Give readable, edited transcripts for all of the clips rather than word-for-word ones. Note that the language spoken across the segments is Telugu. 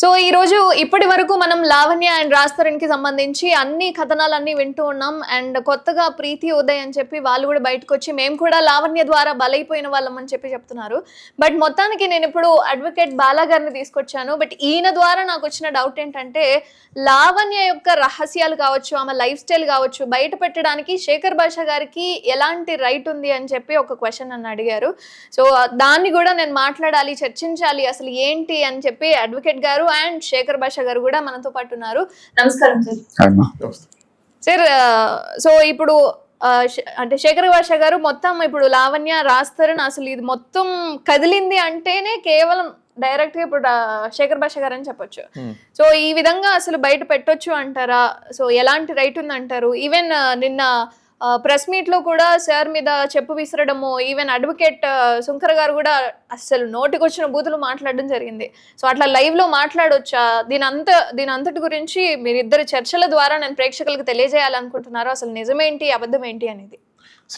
సో ఈ రోజు ఇప్పటి వరకు మనం లావణ్య అండ్ రాజ్ తరుణ్ కి సంబంధించి అన్ని కథనాలన్నీ వింటూ ఉన్నాం. అండ్ కొత్తగా ప్రీతి ఉదయ్ అని చెప్పి వాళ్ళు కూడా బయటకు వచ్చి మేము కూడా లావణ్య ద్వారా బలైపోయిన వాళ్ళం అని చెప్పి చెప్తున్నారు. బట్ మొత్తానికి నేను ఇప్పుడు అడ్వకేట్ బాలా గారిని తీసుకొచ్చాను. బట్ ఈయన ద్వారా నాకు వచ్చిన డౌట్ ఏంటంటే లావణ్య యొక్క రహస్యాలు కావచ్చు, ఆమె లైఫ్ స్టైల్ కావచ్చు బయట పెట్టడానికి శేఖర్ భాషా గారికి ఎలాంటి రైట్ ఉంది అని చెప్పి ఒక క్వశ్చన్ నన్ను అడిగారు. సో దాన్ని కూడా నేను మాట్లాడాలి, చర్చించాలి అసలు ఏంటి అని చెప్పి అడ్వకేట్ గారు అండ్ శేఖర్ భాషా గారు కూడా మనతో పాటు ఉన్నారు. నమస్కారం సార్. సార్ సో ఇప్పుడు అంటే శేఖర్ భాషా గారు మొత్తం ఇప్పుడు లావణ్య రాజ్ తరుణ్ అసలు ఇది మొత్తం కదిలింది అంటేనే కేవలం డైరెక్ట్ గా ఇప్పుడు శేఖర్ భాషా గారు అని చెప్పొచ్చు. సో ఈ విధంగా అసలు బయట పెట్టొచ్చు అంటారా? సో ఎలాంటి రైట్ ఉంది అంటారు? ఈవెన్ నిన్న ప్రెస్ మీట్ లో కూడా సార్ మీద చెప్పు విసరడము, ఈవెన్ అడ్వకేట్ శంకర్ గారు కూడా అసలు నోటికొచ్చిన బూతులు మాట్లాడడం జరిగింది. సో అట్లా లైవ్ లో మాట్లాడొచ్చా? దీని అంతటి గురించి మీరిద్దరు చర్చల ద్వారా నేను ప్రేక్షకులకు తెలియజేయాలనుకుంటున్నారు. అసలు నిజమేంటి అబద్ధం ఏంటి అనేది.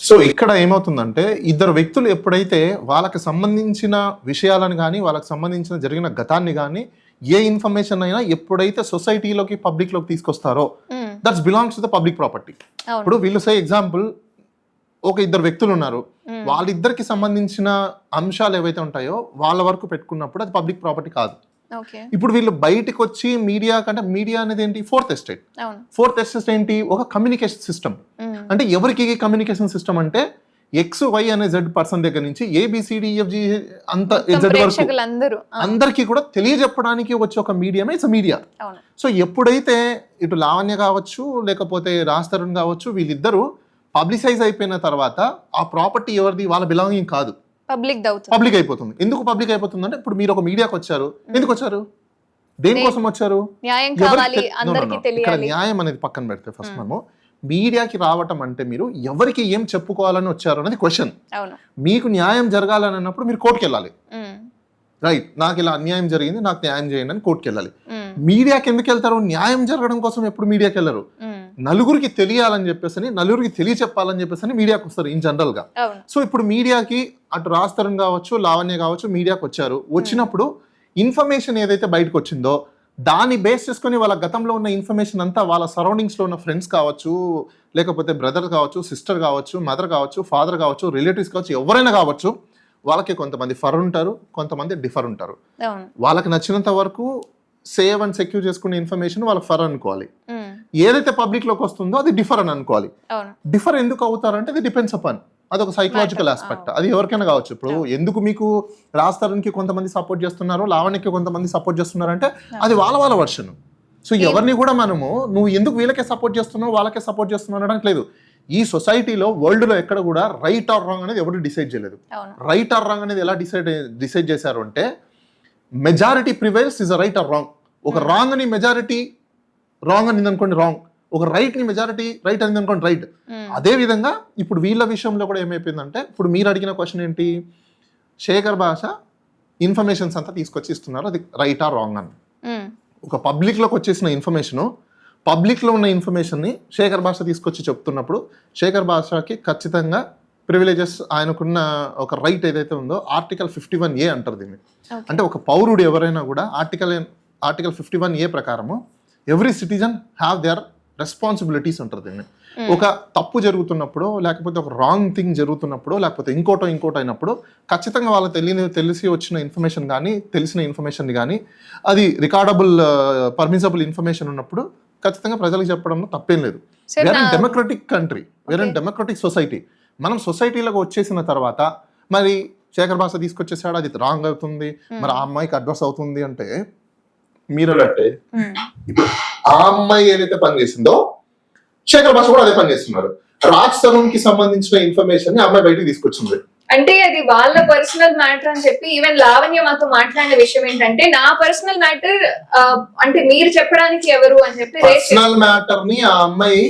సో ఇక్కడ ఏమవుతుందంటే ఇద్దరు వ్యక్తులు ఎప్పుడైతే వాళ్ళకి సంబంధించిన విషయాలను కానీ వాళ్ళకి సంబంధించిన జరిగిన గతాన్ని కానీ ఏ ఇన్ఫర్మేషన్ అయినా ఎప్పుడైతే సొసైటీలోకి పబ్లిక్ లోకి తీసుకొస్తారో that's belongs to the public property. ఇప్పుడు వీళ్ళు సే ఎగ్జాంపుల్ ఒక ఇద్దరు వ్యక్తులు ఉన్నారు, వాళ్ళిద్దరికి సంబంధించిన అంశాలు ఏవైతే ఉంటాయో వాళ్ళ వరకు పెట్టుకున్నప్పుడు అది పబ్లిక్ ప్రాపర్టీ కాదు. ఇప్పుడు వీళ్ళు బయటకు వచ్చి మీడియా కంటే మీడియా అనేది ఏంటి? ఫోర్త్ ఎస్టేట్ ఏంటి? ఒక కమ్యూనికేషన్ సిస్టమ్. అంటే ఎవరికి కమ్యూనికేషన్ సిస్టమ్ అంటే ఎక్స్ వై అనే జెడ్ పర్సన్ దగ్గర నుంచి ఏబిసిడిఎఫ్జి అంత జెడ్ వరకు అందరికీ కూడా తెలియజెప్పడానికి వచ్చే ఒక మీడియమే ఇట్స్ మీడియా. సో ఎప్పుడైతే ఇటు లావణ్య కావచ్చు లేకపోతే రాజ్ తరుణ్ కావచ్చు వీళ్ళిద్దరూ పబ్లిసైజ్ అయిపోయిన తర్వాత ఆ ప్రాపర్టీ ఎవరిది? వాళ్ళ బిలాంగింగ్ కాదు, పబ్లిక్ అయిపోతుంది. ఎందుకు పబ్లిక్ అయిపోతుంది అంటే ఇప్పుడు మీరు ఒక మీడియాకి వచ్చారు, ఎందుకు వచ్చారు? దేనికోసం వచ్చారు? ఇక్కడ న్యాయం అనేది పక్కన పెడితే ఫస్ట్ మనము మీడియాకి రావటం అంటే మీరు ఎవరికి ఏం చెప్పుకోవాలని వచ్చారు అనేది క్వశ్చన్. మీకు న్యాయం జరగాలని అన్నప్పుడు మీరు కోర్టుకి వెళ్ళాలి, రైట్? నాకు ఇలా అన్యాయం జరిగింది, నాకు న్యాయం చేయండి అని కోర్టుకి వెళ్ళాలి. మీడియాకి ఎందుకు వెళ్తారు? న్యాయం జరగడం కోసం ఎప్పుడు మీడియాకి వెళ్ళరు. నలుగురికి తెలియాలని చెప్పేసి, నలుగురికి తెలియచెప్పాలని చెప్పేసి మీడియాకి వస్తారు ఇన్ జనరల్ గా. సో ఇప్పుడు మీడియాకి అటు రాజ్ తరుణ్ కావచ్చు లావణ్య కావచ్చు మీడియాకి వచ్చారు. వచ్చినప్పుడు ఇన్ఫర్మేషన్ ఏదైతే బయటకు వచ్చిందో దాన్ని బేస్ చేసుకుని వాళ్ళ గతంలో ఉన్న ఇన్ఫర్మేషన్ అంతా వాళ్ళ సరౌండింగ్స్ లో ఉన్న ఫ్రెండ్స్ కావచ్చు, లేకపోతే బ్రదర్ కావచ్చు, సిస్టర్ కావచ్చు, మదర్ కావచ్చు, ఫాదర్ కావచ్చు, రిలేటివ్స్ కావచ్చు, ఎవరైనా కావచ్చు, వాళ్ళకి కొంతమంది ఫర్ ఉంటారు, కొంతమంది డిఫర్ ఉంటారు. వాళ్ళకి నచ్చినంత వరకు సేవ్ అండ్ సెక్యూర్ చేసుకునే ఇన్ఫర్మేషన్ వాళ్ళకి ఫర్ అనుకోవాలి. ఏదైతే పబ్లిక్ లోకి వస్తుందో అది డిఫర్ అని అనుకోవాలి. డిఫర్ ఎందుకు అవుతారంటే అది డిపెండ్స్ అపాన్, అదొక సైకలాజికల్ ఆస్పెక్ట్. అది ఎవరికైనా కావచ్చు. ఇప్పుడు ఎందుకు మీకు రాజ్ తరుణ్ కి కొంతమంది సపోర్ట్ చేస్తున్నారు, లావణ్యకి కొంతమంది సపోర్ట్ చేస్తున్నారు అంటే అది వాళ్ళ వర్షన్. సో ఎవరిని కూడా మనము నువ్వు ఎందుకు వీళ్ళకే సపోర్ట్ చేస్తున్నావు వాళ్ళకే సపోర్ట్ చేస్తున్నావు అనడానికి లేదు. ఈ సొసైటీలో వరల్డ్ లో ఎక్కడ కూడా రైట్ ఆర్ రాంగ్ అనేది ఎవరు డిసైడ్ చేయలేదు. రైట్ ఆర్ రాంగ్ అనేది ఎలా డిసైడ్ చేశారు అంటే majority prevails is a right are wrong. ఒక రాంగ్ అని మెజారిటీ రాంగ్ అని అనుకోండి రాంగ్, ఒక రైట్ ని మెజారిటీ రైట్ అని అనుకోండి రైట్. అదే విధంగా ఇప్పుడు వీళ్ళ విషయంలో కూడా ఏమైపోయిందంటే ఇప్పుడు మీరు అడిగిన క్వశ్చన్ ఏంటి? శేఖర్ భాష ఇన్ఫర్మేషన్స్ అంతా తీసుకొచ్చి ఇస్తున్నారు, అది రైట్ ఆర్ రాంగ్ అని. ఒక పబ్లిక్ లోకి వచ్చేసిన ఇన్ఫర్మేషన్, పబ్లిక్ లో ఉన్న ఇన్ఫర్మేషన్ ని శేఖర్ భాష తీసుకొచ్చి చెప్తున్నప్పుడు శేఖర్ భాషకి ఖచ్చితంగా ప్రివిలేజెస్, ఆయనకున్న ఒక రైట్ ఏదైతే ఉందో ఆర్టికల్ 51A అంటారు దీన్ని. అంటే ఒక పౌరుడు ఎవరైనా కూడా ఆర్టికల్ 51A ప్రకారము every citizen have their responsibilities అంటారు దీన్ని. ఒక తప్పు జరుగుతున్నప్పుడు లేకపోతే ఒక రాంగ్ థింగ్ జరుగుతున్నప్పుడు లేకపోతే ఇంకోటో అయినప్పుడు ఖచ్చితంగా వాళ్ళకి తెలిసి వచ్చిన ఇన్ఫర్మేషన్ కానీ తెలిసిన ఇన్ఫర్మేషన్ కానీ అది రికార్డబుల్ పర్మిసబుల్ ఇన్ఫర్మేషన్ ఉన్నప్పుడు ఖచ్చితంగా ప్రజలకు చెప్పడంలో తప్పేం లేదు. వేరే డెమోక్రటిక్ కంట్రీ, వేరే డెమోక్రటిక్ సొసైటీ. మనం సొసైటీలోకి వచ్చేసిన తర్వాత మరి శేఖర్ భాష తీసుకొచ్చేసాడు, అది రాంగ్ అవుతుంది, మరి ఆ అమ్మాయికి అడ్వర్స్ అవుతుంది అంటే మీరు అంటే ఆ అమ్మాయి ఏదైతే పనిచేసిందో శేఖర్ భాష కూడా అదే పని చేస్తున్నారు. రాజ్ తరుణ్ కి సంబంధించిన ఇన్ఫర్మేషన్ ని అమ్మాయి బయటకు తీసుకొచ్చింది. అంటే అది వాళ్ళ పర్సనల్ మ్యాటర్ అని చెప్పి ఈవెన్ లావణ్య మాతో మాట్లాడిన విషయం ఏంటంటే నా పర్సనల్ మ్యాటర్ అంటే మీరు చెప్పడానికి ఎవరు అని చెప్పి పర్సనల్ మ్యాటర్ ని ఆ అమ్మాయి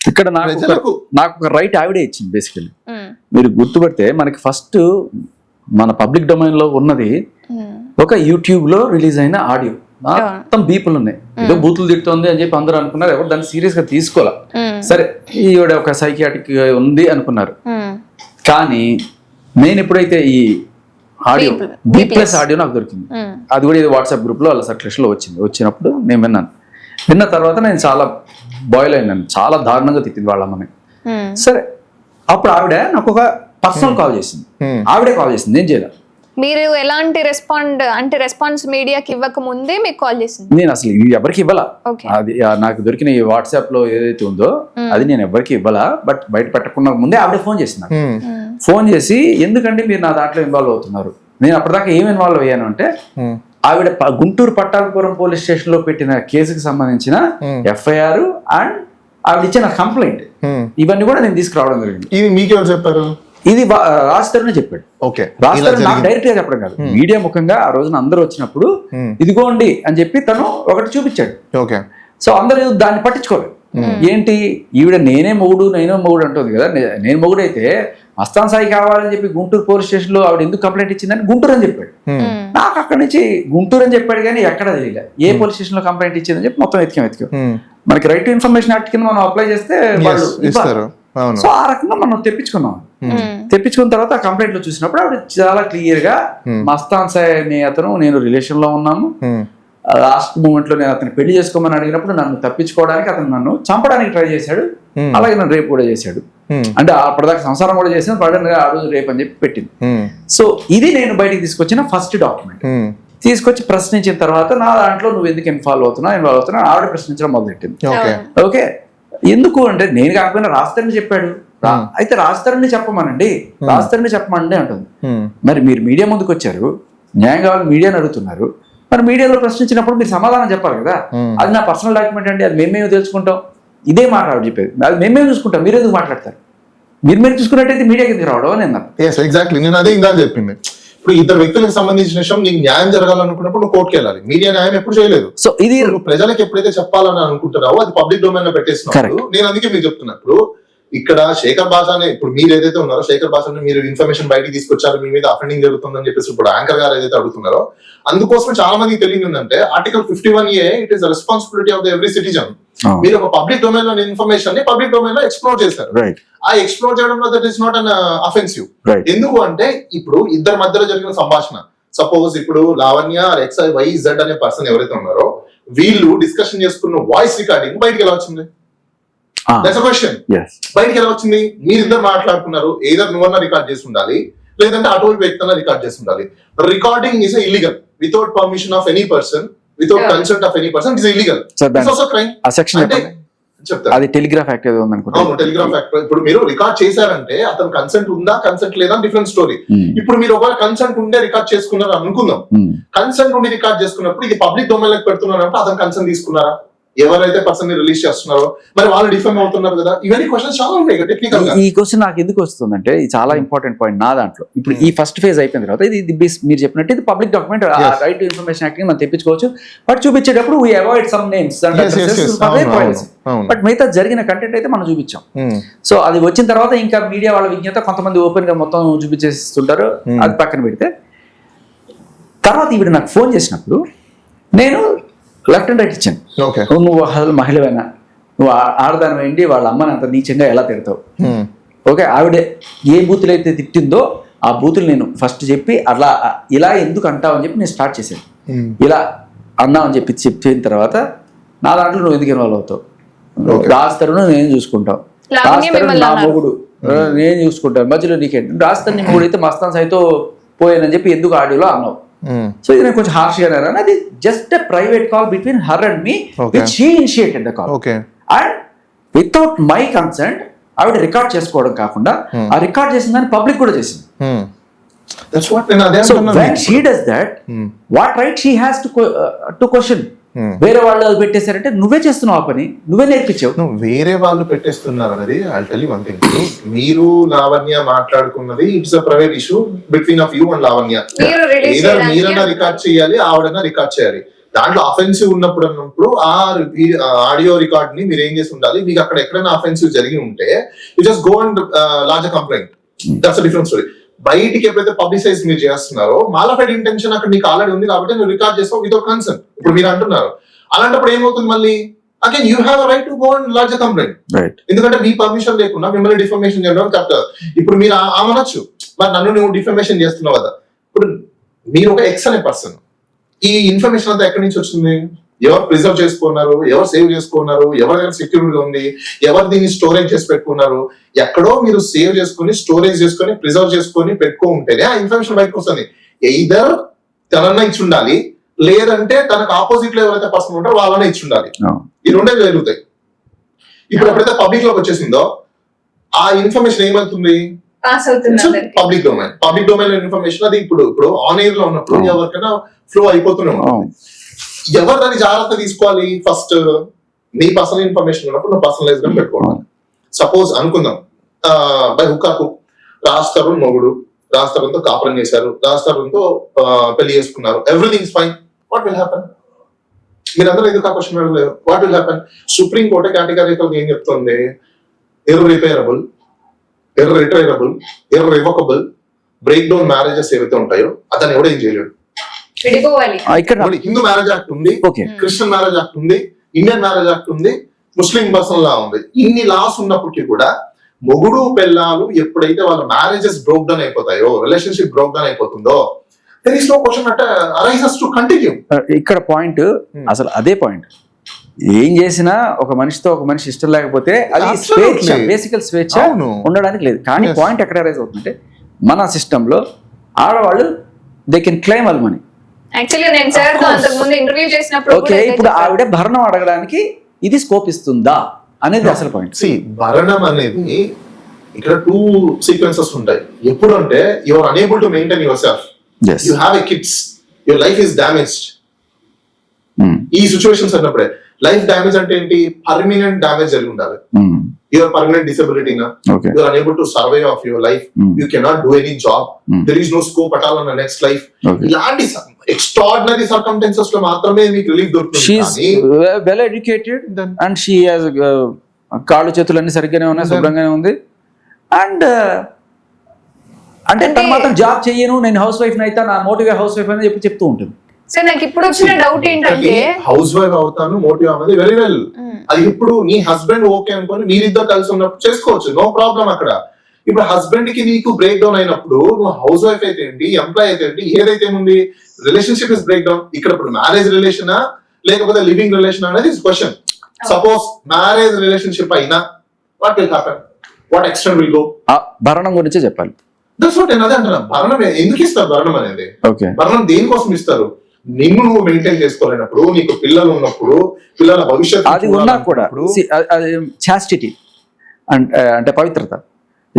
ఇక్కడ నాకు ఒక రైట్ ఆవిడే ఇచ్చింది. బేసికలీ మీరు గుర్తుపడితే మనకి ఫస్ట్ మన పబ్లిక్ డొమైన్ లో ఉన్నది ఒక యూట్యూబ్ లో రిలీజ్ అయిన ఆడియో, మొత్తం బీపులు ఉన్నాయి. ఏదో బూతులు తిడుతుంది అని చెప్పి అందరూ అనుకున్నారు, ఎవరు దాన్ని సీరియస్ గా తీసుకోవాలా. సరే ఈవిడ ఒక సైకియాట్రిక్ ఉంది అనుకున్నారు. కానీ నేను ఎప్పుడైతే ఈ ఆడియో B+ ఆడియో నాకు దొరికింది. అది కూడా ఇది వాట్సాప్ గ్రూప్ లో వాళ్ళ సర్క్యులేషన్ లో వచ్చినప్పుడు నేను విన్నాను. విన్న తర్వాత నేను చాలా బాయిల్ అయినాను, చాలా దారుణంగా తిట్టింది వాళ్ళ అమ్మని. సరే అప్పుడు ఆవిడ నాకు ఒక పర్సనల్ కాల్ చేసింది, ఆవిడే కాల్ చేసింది, నేను చేయలేదు. మీరు ఎలాంటి రెస్పాన్స్ మీడియాకి ఇవ్వక ముందే మీకు కాల్ చేసింది? నేను అసలు ఇది ఎవరికి ఇవ్వాలా, అది నాకు దొరికిన ఈ వాట్సాప్ లో ఏదైతే ఉందో అది నేను ఎవరికి ఇవ్వాలా. బట్ బయట పెట్టకుండా ముందే ఆవిడే ఫోన్ చేసింది. ఫోన్ చేసి ఎందుకంటే మీరు నా దాంట్లో ఇన్వాల్వ్ అవుతున్నారు, నేను అప్పటిదాకా ఏం ఇన్వాల్వ్ అయ్యాను అంటే ఆవిడ గుంటూరు పట్టాభిపురం పోలీస్ స్టేషన్ లో పెట్టిన కేసుకి సంబంధించిన FIR అండ్ ఆవిడ ఇచ్చిన కంప్లైంట్ ఇవన్నీ కూడా నేను తీసుకురావడం జరిగింది. ఇది మీకెవరు చెప్పారు? ఇది రాజ్ తరుణ్ చెప్పాడు. ఓకే, రాజ్ తరుణ్ నాకు డైరెక్ట్ గా చెప్పడం కాదు, మీడియా ముఖంగా ఆ రోజున అందరూ వచ్చినప్పుడు ఇదిగోండి అని చెప్పి తను ఒకటి చూపించాడు. ఓకే, సో అందరూ దాన్ని పట్టించుకోలేదు. ఏంటి ఈవిడ నేనే మొగుడు అంటుంది కదా, నేను మొగుడు అయితే మస్తాన్ సాయి కావాలని చెప్పి గుంటూరు పోలీస్ స్టేషన్ లో ఆవిడ ఎందుకు కంప్లైంట్ ఇచ్చిందని గుంటూరు అని చెప్పాడు. నాకు అక్కడి నుంచి గుంటూరు అని చెప్పాడు కానీ ఎక్కడ తెలియదు ఏ పోలీస్ స్టేషన్ లో కంప్లైంట్ ఇచ్చిందని చెప్పి మొత్తం ఎతికాం. మనకి రైట్ టు ఇన్ఫర్మేషన్ యాక్ట్ కింద మనం అప్లై చేస్తే వాళ్ళు ఇస్తారు. సో ఆ రకంగా మనం తెప్పించుకున్నాం. తెప్పించుకున్న తర్వాత ఆ కంప్లైంట్ లో చూసినప్పుడు ఆవిడ చాలా క్లియర్ గా మస్తాన్ సాయి అనే అతను నేను రిలేషన్ లో ఉన్నాము, లాస్ట్ మూమెంట్ లో నేను అతను పెళ్లి చేసుకోమని అడిగినప్పుడు నన్ను తప్పించుకోవడానికి అతను నన్ను చంపడానికి ట్రై చేశాడు, అలాగే నన్ను రేపు కూడా చేశాడు. అంటే అప్పటిదాకా సంసారం కూడా చేసిన పడనగా ఆ రోజు రేపు అని చెప్పి పెట్టింది. సో ఇది నేను బయటికి తీసుకొచ్చిన ఫస్ట్ డాక్యుమెంట్. తీసుకొచ్చి ప్రశ్నించిన తర్వాత నా దాంట్లో నువ్వు ఎందుకు ఇన్వాల్వ్ అవుతున్నా ఆవిడ ప్రశ్నించడం మొదలెట్టింది. ఓకే, ఎందుకు అంటే నేను కాకపోయినా రాజ్ తరుణ్ చెప్పాడు, అయితే రాజ్ తరుణ్ చెప్పమనండి అంటుంది. మరి మీరు మీడియా ముందుకు వచ్చారు, న్యాయం కావాలి మీడియాని అడుగుతున్నారు, మరి మీడియాలో ప్రశ్నించినప్పుడు మీరు సమాధానం చెప్పాలి కదా. అది నా పర్సనల్ డాక్యుమెంట్ అండి, అది మేమేమో తెలుసుకుంటాం, ఇదే మాట ఆవిడ చెప్పేది. అది మేమేం చూసుకుంటాం, మీరు ఎందుకు మాట్లాడతారు, మీరు చూసుకున్నట్టయితే మీడియా కిందకి రావడం అని అన్నారు. ఎగ్జాక్ట్లీ, నేను అదే ఇందాక చెప్పింది. ఇప్పుడు ఇద్దరు వ్యక్తులకు సంబంధించిన విషయం నీకు న్యాయం జరగాలనుకున్నప్పుడు నువ్వు కోర్టుకి వెళ్ళాలి. మీడియా న్యాయం ఎప్పుడు చేయలేదు. సో ఇది ప్రజలకు ఎప్పుడైతే చెప్పాలని అనుకుంటున్నావో అది పబ్లిక్ డొమైన్ లో పెట్టేస్తున్నారు. నేను అందుకే మీకు చెప్తున్నప్పుడు ఇక్కడ శేఖర్ భాషనే, ఇప్పుడు మీరు ఏదైతే ఉన్నారో శేఖర్ భాషని మీరు ఇన్ఫర్మేషన్ బయటికి తీసుకొచ్చారు, మీ మీద అఫెండింగ్ జరుగుతుందని చెప్పేసి ఇప్పుడు యాంకర్ గారు ఏదైతే అడుగుతున్నారో అందుకోసం చాలా మందికి తెలియదు ఏంటంటే article 51A it is responsibility of the every citizen. మీరు ఒక పబ్లిక్ డొమైన్ లో ఇన్ఫర్మేషన్ ని పబ్లిక్ డొమైన్ లో ఎక్స్ప్లోర్ చేశారు. ఆ ఎక్స్ప్లోర్ చేయడంలో that is not an offensive. ఎందుకు అంటే ఇప్పుడు ఇద్దరి మధ్యలో జరిగిన సంభాషణ, సపోజ్ ఇప్పుడు లావణ్య XYZ అనే పర్సన్ ఎవరైతే ఉన్నారో వీళ్ళు డిస్కషన్ చేసుకున్న వాయిస్ రికార్డింగ్ బయటకి ఎలా వచ్చింది? That's a question. బయటకి ఎలా వచ్చింది? మీరిద్దరు మాట్లాడుకున్నారు, ఏదర్ నువ్వన్నా రికార్డ్ చేసి ఉండాలి, లేదంటే అటువంటి వ్యక్తి అన్న రికార్డ్ చేసి ఉండాలి. Recording is illegal without permission of any person, without consent of any person, it is illegal. It's also crime. ఆ సెక్షన్ చెప్తారు, అది టెలిగ్రాఫ్ యాక్ట్ ఏదో ఉందనుకుంటా. అవును, టెలిగ్రాఫ్ యాక్ట్. ఇప్పుడు మీరు రికార్డ్ చేశారంటే అతను కన్సెంట్ ఉందా కన్సెంట్ లేదా డిఫరెంట్ స్టోరీ. ఇప్పుడు మీరు ఒకవేళ కన్సెంట్ ఉండే రికార్డ్ చేసుకున్నారు అనుకుందాం, కన్సెంట్ ఉండి రికార్డ్ చేసుకున్నప్పుడు ఇది పబ్లిక్ డొమైన్ లోకి పెడుతున్నారంటే అతను కన్సెంట్ తీసుకున్నారా? ఎవరైతే పర్సన్ ని రిలీజ్ చేస్తున్నారో మరి వాళ్ళు డిఫెమ్ అవుతున్నారు కదా. ఇవన్నీ క్వశ్చన్స్ చాలా ఉన్నాయి టెక్నికల్ గా. ఈ క్వశ్చన్ నాకు ఎందుకు వస్తుందంటే ఇది చాలా ఇంపార్టెంట్ పాయింట్ నా దాంట్లో. ఇప్పుడు ఈ ఫస్ట్ ఫేజ్ అయిపోయిన తర్వాత ఇది మీరు చెప్పినట్టు ఇది public document, right to information act మనం తెప్పించుకోవచ్చు. బట్ చూపించేటప్పుడు we avoid some names, but మిగతా జరిగిన కంటెంట్ అయితే మనం చూపించాం. సో అది వచ్చిన తర్వాత ఇంకా మీడియా వాళ్ళ విజ్ఞత కొంతమంది ఓపెన్ గా మొత్తం చూపించేస్తుంటారు, అది పక్కన పెడితే తర్వాత ఈవిడ నాకు ఫోన్ చేసినప్పుడు నేను లెఫ్ట్ అండ్ రైట్ ఇచ్చాను. నువ్వు అసలు మహిళవేనా, నువ్వు ఆడదానివేంటి, వాళ్ళ అమ్మని అంత నీచంగా ఎలా తిడతావు, ఓకే ఆవిడ ఏ బూతులు అయితే తిట్టిందో ఆ బూతులు నేను ఫస్ట్ చెప్పి అట్లా ఇలా ఎందుకు అంటావు అని చెప్పి నేను స్టార్ట్ చేశాను. ఇలా అన్నావు అని చెప్పిన తర్వాత నా దాంట్లో నువ్వు ఎందుకు ఇన్వాల్వ్ అవుతావు, రాజ్ తరుణ్ నేను చూసుకుంటావు, రాజ్ తరుణ్ నా మొగుడు నేను చూసుకుంటాను, మధ్యలో నీకేంటి, రాజ్ తరుణ్ నీ మొగుడు అయితే మస్తాన్ సాయితో పోయానని చెప్పి ఎందుకు ఆడియోలో అన్నావు. సో ఇది నేను కొంచెం హార్ష్ గా అన్నాను. అది just a private call between her and me which she initiated the call and without my consent ఆవిడ రికార్డ్ చేసుకోవడం కాకుండా ఆ రికార్డ్ చేసిన దాన్ని పబ్లిక్ కూడా చేసింది. So when she does that, what right she has to question? వేరే వాళ్ళు పెట్టేశారంటే నువ్వే చేస్తున్నావు ఆ పని, నువ్వే నేర్పించావు. వేరే వాళ్ళు పెట్టేస్తున్నారు అనేది I tell you one thing. మీరు లావణ్య మాట్లాడుకున్నది it's a private issue between of you and Lavanya. Either మీరన్నా రికార్డ్ చేయాలి, ఆవిడన్నా రికార్డ్ చేయాలి. దాంట్లో అఫెన్సివ్ ఉన్నప్పుడు ఆ ఆడియో రికార్డ్ ని మీరు ఏం చేసి ఉండాలి, మీకు అక్కడ ఎక్కడైనా అఫెన్సివ్ జరిగి ఉంటే you just go and launch a complaint. That's a different story. బయటికి ఎప్పుడైతే పబ్లిసైజ్ మీరు చేస్తున్నారో మాలఫైడ్ ఇంటెన్షన్ అక్కడ మీకు ఆల్రెడీ ఉంది కాబట్టి నువ్వు రికార్డ్ చేస్తావు వితౌట్ కన్సర్న్. ఇప్పుడు మీరు అంటున్నారు, అలాంటప్పుడు ఏమవుతుంది మళ్ళీ again you have right to go and launch a complaint. ఎందుకంటే మీ పర్మిషన్ లేకుండా మిమ్మల్ని డిఫర్మేషన్ చేయడం కరెక్ట్. ఇప్పుడు మీరు ఆమనొచ్చు, మరి నన్ను నువ్వు డిఫర్మేషన్ చేస్తున్నావు కదా. ఇప్పుడు మీరు ఒక ఎక్స్ అనే పర్సన్, ఈ ఇన్ఫర్మేషన్ అంతా ఎక్కడి నుంచి వచ్చింది? ఎవరు ప్రిజర్వ్ చేసుకున్నారు, ఎవరు సేవ్ చేసుకున్నారు, ఎవరి దగ్గర సెక్యూరిటీ ఉంది, ఎవరు దీన్ని స్టోరేజ్ చేసి పెట్టుకున్నారు? ఎక్కడో మీరు సేవ్ చేసుకుని, స్టోరేజ్ చేసుకుని, ప్రిజర్వ్ చేసుకుని పెట్టుకుంటేనే ఆ ఇన్ఫర్మేషన్ బయటకు వస్తుంది. ఎయిదర్ తనన్నా ఇచ్చి ఉండాలి, లేదంటే తనకు ఆపోజిట్ లో ఎవరైతే పర్సన్ ఉంటారో వాళ్ళనే ఇచ్చి ఉండాలి. ఈ రెండే జరుగుతాయి. ఇప్పుడు ఎప్పుడైతే పబ్లిక్ లోకి వచ్చేసిందో ఆ ఇన్ఫర్మేషన్ ఏమవుతుంది? Public domain. Public domain information అది ఇప్పుడు ఆన్ ఎయిర్ లో ఉన్నప్పుడు ఎవరికైనా ఫ్లో అయిపోతూనే ఉంటుంది. ఎవరు దాన్ని జాగ్రత్త తీసుకోవాలి? ఫస్ట్ నీ పర్సనల్ ఇన్ఫర్మేషన్ ఉన్నప్పుడు నువ్వు పర్సనలైజ్ గా పెట్టుకోవాలి. సపోజ్ అనుకుందాం, బై హుక్ రాజ్ తరుణ్ మొగుడు, రాజ్ తరుణ్ తో కాపురం చేశారు, రాజ్ తరుణ్ తో పెళ్లి చేసుకున్నారు, everything is fine. What will happen? మీరందరూ ఎందుకు ఆ క్వశ్చన్ అడగలేదు? What will happen? Supreme court categorical ఏం చెప్తుంది? Irreparable, irretrievable, irrevocable break down marriages ఏవైతే ఉంటాయో అతను ఎవడో ఏం చేయలేడు. ఇక్కడ హిందూ మ్యారేజ్ యాక్ట్ ఉంది, క్రిస్టియన్ మ్యారేజ్ యాక్ట్ ఉంది, ఇండియన్ మ్యారేజ్ యాక్ట్ ఉంది, ముస్లిం పర్సనల్ లా ఉంది. ఇన్ని లాస్ ఉన్నప్పటికీ కూడా మొగుడు పెళ్ళాలు ఎప్పుడైతే వాళ్ళ మ్యారేజెస్ బ్రోక్ డౌన్ అయిపోతాయో, రిలేషన్షిప్ బ్రోక్ డౌన్ అయిపోతుందో, there is no question that arises to continue. ఇక్కడ పాయింట్ అసలు అదే పాయింట్. ఏం చేసినా ఒక మనిషితో ఒక మనిషి ఇష్టం లేకపోతే అది స్వేచ్ఛ, బేసికల్ స్వేచ్ఛ ఉండడానికి లేదు. కానీ పాయింట్ ఎక్కడ అరైజ్ అవుతుందంటే మన సిస్టమ్ లో ఆడవాళ్ళు they can claim all money. Actually నేను సార్ తో అంతకు ముందు ఇంటర్వ్యూ చేసినప్పుడు ఓకే, ఇప్పుడు ఆవిడ భరణం అడగడానికి ఇది స్కోప్ ఇస్తుందా అనేది అసలు పాయింట్. భరణం అనేది ఇక్కడ 2 సీక్వెన్సెస్ ఉంటాయి. ఎప్పుడు అంటే you are unable to maintain your self, you have a kids, your life is damaged. ఈ సిచ్యువేషన్స్ అన్నప్పుడే లైఫ్ డామేజ్ అంటే ఏంటి? పర్మనెంట్ డామేజ్ జరిగి ఉండాలి. యువర్ పర్మనెంట్ డిసబిలిటీ నా, you are unable to survive of your life, you cannot do any job, there is no scope at all on the next life. ఇలాంటి ఎక్స్ట్రాడినరీ సర్కమ్స్టాన్సెస్ లో మాత్రమే మీకు రిలీఫ్ దొరుకుతుంది. Well educated and she has కాళ్ళు చేతులు అన్ని సరిగ్గానే ఉన్నాయి, శుభ్రంగానే ఉంది. అండ్ అంటే తను మాత్రం జాబ్ చెయ్యను, నేను హౌస్ వైఫ్ అయితే, నా మోటివ్ హౌస్ వైఫ్ అని చెప్పి చెప్తూ ఉంటుంది. సో నాకు ఇప్పుడు వచ్చిన డౌట్ ఏంటంటే హౌస్ వైఫ్ అవుతాను మోటివ్ అనేది వెరీ వెల్. అది ఇప్పుడు నీ హస్బెండ్ ఓకే అనుకోని మీరిద్దరు కలిసి ఉన్నప్పుడు చేసుకోవచ్చు, నో ప్రాబ్లం అక్కడ. ఇప్పుడు హస్బెండ్ కి నీకు బ్రేక్ డౌన్ అయినప్పుడు నువ్వు హౌస్ వైఫ్ అయితే ఏంటి, ఎంప్లాయ్ అయితే ఏంటి, ఏదైతే ఉంది, రిలేషన్షిప్ ఇస్ బ్రేక్ డౌన్. ఇక్కడ ఇప్పుడు మ్యారేజ్ రిలేషనా లేకపోతే లివింగ్ రిలేషన్ అనేది క్వశ్చన్. సపోజ్ మ్యారేజ్ రిలేషన్షిప్ అయినా what will happen, what extent will go? భరణం గురించే చెప్పాలి. దట్స్ వాట్ నేను అదే అంటున్నా. భరణం ఎందుకు ఇస్తారు? భరణం అనేది ఓకే, భరణం దేనికోసం ఇస్తారు? నిన్ను నువ్వు మెయింటైన్ చేసుకోలేనప్పుడు, నీకు పిల్లలు ఉన్నప్పుడు, పిల్లల భవిష్యత్తు అది ఉన్నా కూడా చాస్టిటీ అంటే పవిత్రత.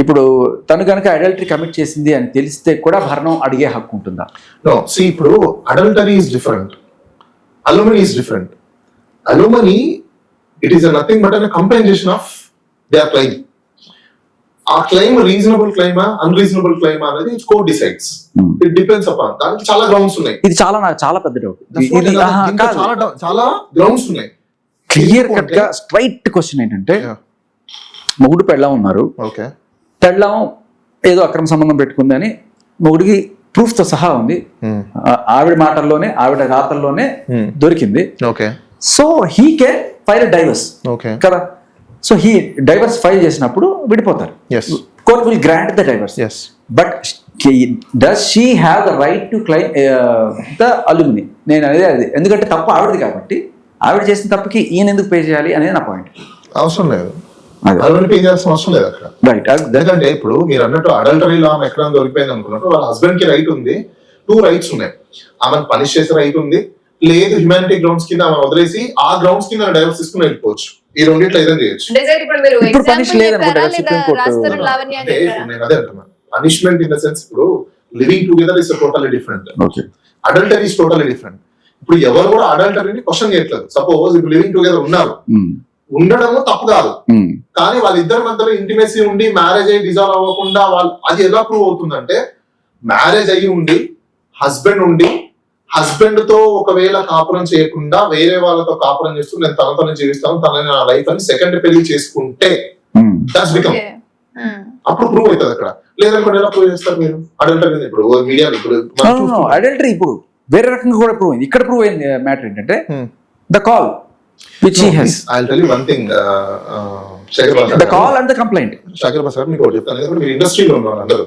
ఇప్పుడు తను కనుక అడల్టరీ కమిట్ చేసింది అని తెలిస్తే కూడా భరణం అడిగే హక్కు ఉంటుందా? నో. సీ, ఇప్పుడు adultery is different, alimony is different. Alimony it is nothing but a compensation of their claim. ఆ క్లైమ్ రీజనబుల్ క్లైమా అన్రీజనబుల్ క్లైమా అనేది it's court decides. It depends upon. దానికి చాలా గ్రౌండ్స్ ఉన్నాయి. ఇది నాకు చాలా పెద్ద డౌట్. చాలా గ్రౌండ్స్ ఉన్నాయి. క్లియర్ కట్ గా స్ట్రైట్ క్వశ్చన్ ఏంటంటే, మొగుడు పెళ్ళాం ఉన్నారు, ఓకే, పెళ్ళాం ఏదో అక్రమ సంబంధం పెట్టుకుంది అని మొగుడికి ప్రూఫ్ తో సహా ఉంది, ఆవిడ మాటల్లోనే ఆవిడ రాతల్లోనే దొరికింది. Okay, so he can file divorce okay కదా. సో హీ డైవర్స్ ఫైల్ చేసినప్పుడు విడిపోతారు. Court will grant the divorce. But does she have the right to claim the alimony? నేను అనేది అది, ఎందుకంటే తప్పు ఆవిడది కాబట్టి ఆవిడ చేసిన తప్పుకి ఈయన ఎందుకు పే చేయాలి అనేది నా పాయింట్. అవసరం లేదు, పే చేయాల్సిన అవసరం లేదు అక్కడ. రైట్. ఎందుకంటే ఇప్పుడు మీరు అన్నట్టు అడల్టరీ లా ఎక్కడ దొరికిపోయింది అనుకున్నట్టు వాళ్ళ హస్బెండ్ కి రైట్ ఉంది, 2 రైట్స్ ఉన్నాయి. ఆమెను పనిష్ చేసే రైట్ ఉంది, లేదు హ్యుమానిటీ గ్రౌండ్స్ కింద ఆమె వదిలేసి ఆ గ్రౌండ్స్ కింద డైవర్స్ తీసుకుని వెళ్ళిపోవచ్చు. ఈ రెండిట్లో ఏదైనా చేయొచ్చు. ఇప్పుడు పనిష్ లేదనుకుంటా సుప్రీం కోర్టు. నేను అదే అంటున్నాను, పనిష్మెంట్ ఇన్ ద సెన్స్ ఇప్పుడు living together is totally different, adultery is totally different. ఇప్పుడు ఎవరు కూడా అడల్టరీని క్వశ్చన్ చేయట్లేదు. సపోజ్ ఇప్పుడు లివింగ్ టుగెదర్ ఉన్నారు, ఉండడము తప్పు కాదు, కానీ వాళ్ళిద్దరి మధ్యలో ఇంటిమేసీ ఉండి మ్యారేజ్ అయ్యి డిజాల్వ్ అవ్వకుండా వాళ్ళు అది ఎలా ప్రూవ్ అవుతుందంటే, మ్యారేజ్ అయ్యి ఉండి హస్బెండ్ ఉండి హస్బెండ్ తో ఒకవేళ కాపురం చేయకుండా వేరే వాళ్ళతో కాపురం చేస్తూ నేను తనతోనే జీవిస్తాను, తనని నా లైఫ్ అని సెకండ్ పెళ్లి చేసుకుంటే దట్స్ బికమ్, అప్పుడు ప్రూవ్ అవుతుంది అక్కడ. లేదనుకోండి ఎలా ప్రూవ్ చేస్తారు మీరు? అడల్టరీ ఇప్పుడు మీడియా ఇప్పుడు అడల్టరీ ఇప్పుడు వేరే రకంగా కూడా ప్రూవ్ అయింది. ఇక్కడ ప్రూవ్ అయింది మ్యాటర్ ఏంటంటే the call which he has. I will tell you one thing, the call and the complaint. Shakir boss గారు మీకు ఒకటి చెప్తాను, ఎందుకంటే మీరు ఇండస్ట్రీలో ఉన్నారు అందరూ.